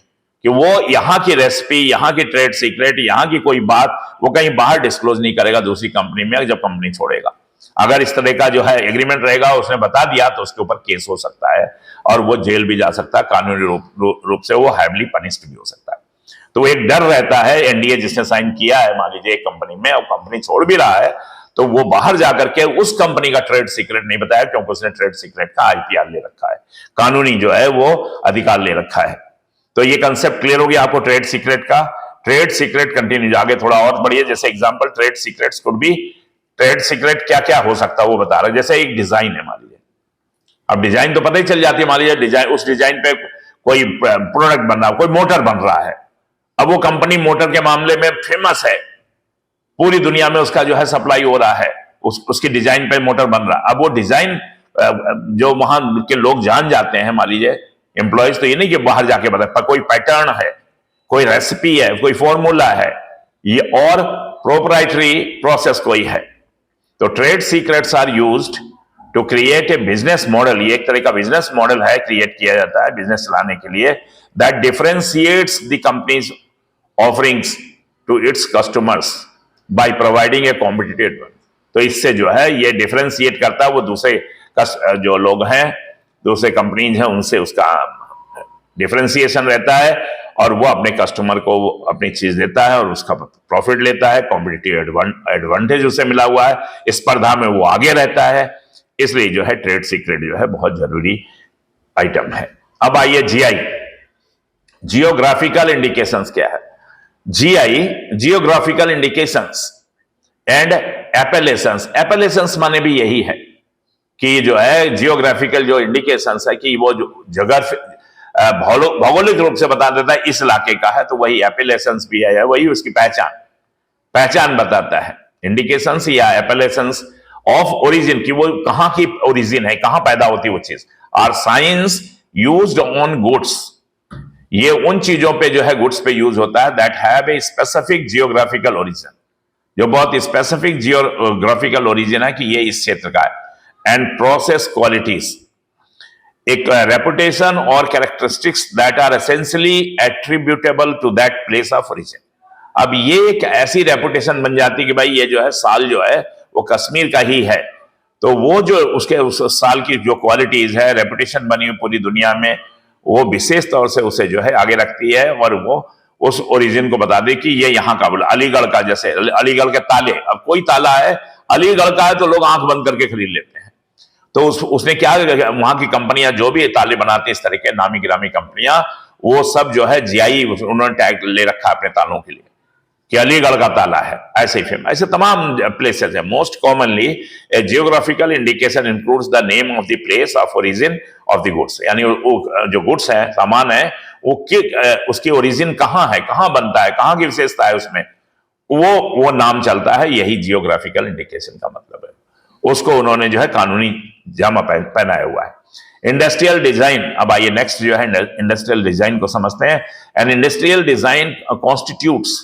A: कि वो यहां की रेसिपी, यहां की ट्रेड सीक्रेट, यहां की कोई बात वो कहीं बाहर डिस्क्लोज नहीं करेगा दूसरी कंपनी में जब कंपनी छोड़ेगा। अगर इस तरह का जो है एग्रीमेंट रहेगा, उसने बता दिया, तो उसके ऊपर केस हो सकता है और वो जेल भी जा सकता है, कानूनी रूप से वो हैवली पनिश्ड भी हो सकता है। तो एक डर रहता है, एनडीए जिसने साइन किया है मान लीजिए एक कंपनी में, और कंपनी छोड़ भी रहा है, तो वो बाहर जाकर के उस कंपनी का ट्रेड सीक्रेट नहीं बताया, क्योंकि उसने ट्रेड सीक्रेट का आईपीआर ले रखा है, कानूनी जो है वो अधिकार ले रखा है। तो ये कंसेप्ट क्लियर हो गया आपको ट्रेड सीक्रेट का। ट्रेड सीक्रेट कंटिन्यू आगे थोड़ा और बढ़िए, जैसे example trade secrets could be, trade secret क्या क्या हो सकता है वो बता रहा है। जैसे एक डिजाइन है मान लीजिए, अब डिजाइन तो पता ही चल जाती है, मान लीजिए डिजाइन, उस डिजाइन पे कोई प्रोडक्ट बन रहा है, कोई मोटर बन रहा है, अब वो कंपनी मोटर के मामले में फेमस है, पूरी दुनिया में उसका जो है सप्लाई हो रहा है, उसकी डिजाइन पे मोटर बन रहा है। अब वो डिजाइन जो वहां के लोग जान जाते हैं, मान लीजिए एम्प्लॉयज, तो ये नहीं कि बाहर जाके बता, पर कोई पैटर्न है, कोई रेसिपी है, कोई फॉर्मूला है, ये और प्रोप्राइटरी प्रोसेस कोई है। तो trade secrets are used to create a business model, ये एक तरह का बिजनेस मॉडल है, क्रिएट किया जाता है बिजनेस चलाने के लिए, that differentiates the company's offerings to its customers by providing a competitive. तो इससे जो है ये डिफरेंशिएट करता है, वो दूसरे जो लोग हैं, दूसरे कंपनीज हैं, उनसे उसका डिफरेंशिएशन रहता है, और वो अपने कस्टमर को अपनी चीज देता है और उसका प्रॉफिट लेता है, कॉम्पिटिटिव एडवांटेज उसे मिला हुआ है, स्पर्धा में वो आगे रहता है। इसलिए जो है ट्रेड सीक्रेट जो है बहुत जरूरी आइटम है। अब आइए जीआई, जियोग्राफिकल इंडिकेशंस क्या है? GI, geographical indications and appellations. Appellations माने भी यही है कि जो है जियोग्राफिकल जो इंडिकेशंस है कि वो जो जगह भौगोलिक रूप से बता देता है इस इलाके का है, तो वही एपेलेशंस भी है, वही उसकी पहचान बताता है। इंडिकेशंस या एपेलेशंस ऑफ ओरिजिन, की वो कहां की ओरिजिन है, कहां पैदा होती है वो चीज, are signs used on goods, ये उन चीजों पे जो है गुड्स पे यूज होता है, that have a specific geographical origin, जो बहुत स्पेसिफिक जियोग्राफिकल ओरिजिन है कि ये इस क्षेत्र का है, एंड प्रोसेस क्वालिटीज, एक रेपुटेशन और characteristics that are essentially attributable to that place of origin. अब ये एक ऐसी रेपुटेशन बन जाती है कि भाई ये जो है साल जो है वो कश्मीर का ही है, तो वो जो उसके उस साल की जो क्वालिटीज है, रेपुटेशन बनी हुई पूरी दुनिया में, वो विशेष तौर से उसे जो है आगे रखती है, और वो उस ओरिजिन को बता दे कि ये यहाँ का, बोला अलीगढ़ का, जैसे अलीगढ़ के ताले, अब कोई ताला है अलीगढ़ का है तो लोग आंख बंद करके खरीद लेते हैं। तो उसने क्या, वहां की कंपनियां जो भी ताले बनाती है, इस तरह के नामी गिरामी कंपनियां, वो सब जो है जीआई उन्होंने टैग ले रखा है अपने तालों के लिए कि अलीगढ़ का ताला है, ऐसे ही फेमस, ऐसे तमाम प्लेसेस है। Most commonly A geographical indication includes the name of the place of origin of the goods, यानी वो जो गुड्स है, सामान है, वो उसकी ओरिजिन कहाँ है, कहाँ बनता है, कहाँ की विशेषता है उसमें, वो नाम चलता है, यही जियोग्राफिकल इंडिकेशन का मतलब है। उसको उन्होंने जो है कानूनी जामा पहनाया हुआ है। इंडस्ट्रियल डिजाइन, अब आइए नेक्स्ट जो है इंडस्ट्रियल डिजाइन को समझते हैं। एन इंडस्ट्रियल डिजाइन कॉन्स्टिट्यूट्स,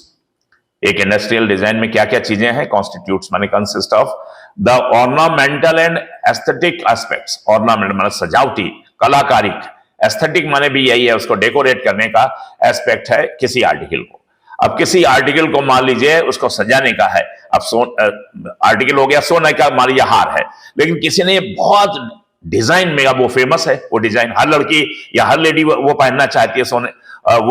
A: एक इंडस्ट्रियल डिजाइन में क्या क्या चीजें हैं, कॉन्स्टिट्यूट्स माने consist of the ornamental and aesthetic aspects, ornament माने सजावटी, कलाकारिक, एस्थेटिक माने भी यही है, उसको डेकोरेट करने का एस्पेक्ट है किसी आर्टिकल को। अब किसी आर्टिकल को मान लीजिए उसको सजाने का है, अब आर्टिकल हो गया सोने का, मान लीजिए हार है, लेकिन किसी ने बहुत डिजाइन में, अब वो फेमस है, वो डिजाइन हर लड़की या हर लेडी वो पहनना चाहती है, सोने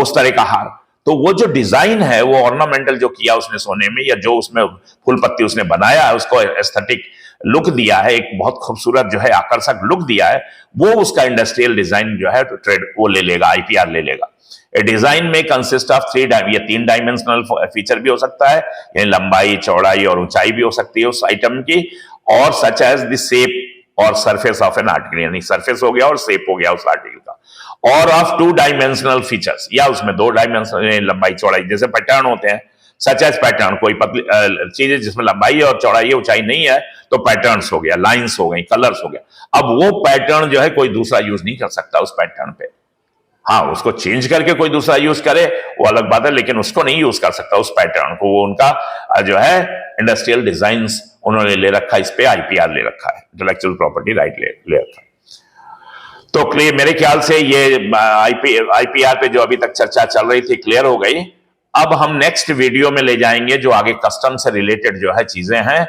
A: उस तरह का हार, तो वो जो डिजाइन है, वो ऑर्नामेंटल जो किया उसने सोने में, या जो उसमें फूल पत्ती उसने बनाया है, उसको एस्थेटिक लुक दिया है, एक बहुत खूबसूरत जो है आकर्षक लुक दिया है, वो उसका इंडस्ट्रियल डिजाइन जो है ट्रेड वो ले लेगा, आईपीआर ले लेगा। डिजाइन में कंसिस्ट ऑफ 3 डायमेंशनल फीचर भी हो सकता है, यानी लंबाई, चौड़ाई और ऊंचाई भी हो सकती है उस आइटम की, और सच एज द शेप और सरफेस ऑफ एन आर्टिकल, यानी सरफेस हो गया और शेप हो गया उस आर्टिकल का, और ऑफ 2 डायमेंशनल फीचर्स, या उसमें 2 डायमेंशनल लंबाई चौड़ाई, जैसे पैटर्न होते हैं, सच एज पैटर्न, कोई पतली चीज है जिसमें लंबाई और चौड़ाई है, ऊंचाई नहीं है, तो पैटर्न्स हो गया, लाइंस हो गई, कलर्स हो गया। अब वो पैटर्न जो है कोई दूसरा यूज नहीं कर सकता उस पैटर्न पे, हाँ उसको चेंज करके कोई दूसरा यूज करे वो अलग बात है, लेकिन उसको नहीं यूज कर सकता उस पैटर्न को, वो उनका जो है इंडस्ट्रियल डिजाइन्स उन्होंने ले रखा है, इस पे आईपीआर ले रखा है, इंटेलेक्चुअल प्रॉपर्टी राइट ले रखा है। तो क्लियर, मेरे ख्याल से ये आईपीआर पे जो अभी तक चर्चा चल रही थी क्लियर हो गई। अब हम नेक्स्ट वीडियो में ले जाएंगे जो आगे कस्टम से रिलेटेड जो है चीजें हैं,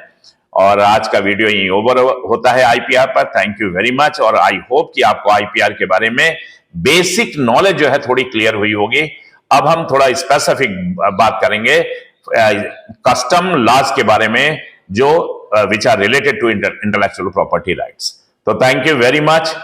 A: और आज का वीडियो यही ओवर होता है आईपीआर पर। थैंक यू वेरी मच, और आई होप कि आपको आईपीआर के बारे में बेसिक नॉलेज जो है थोड़ी क्लियर हुई होगी। अब हम थोड़ा स्पेसिफिक बात करेंगे कस्टम लॉज के बारे में, जो which are related to intellectual property rights. तो थैंक यू वेरी मच।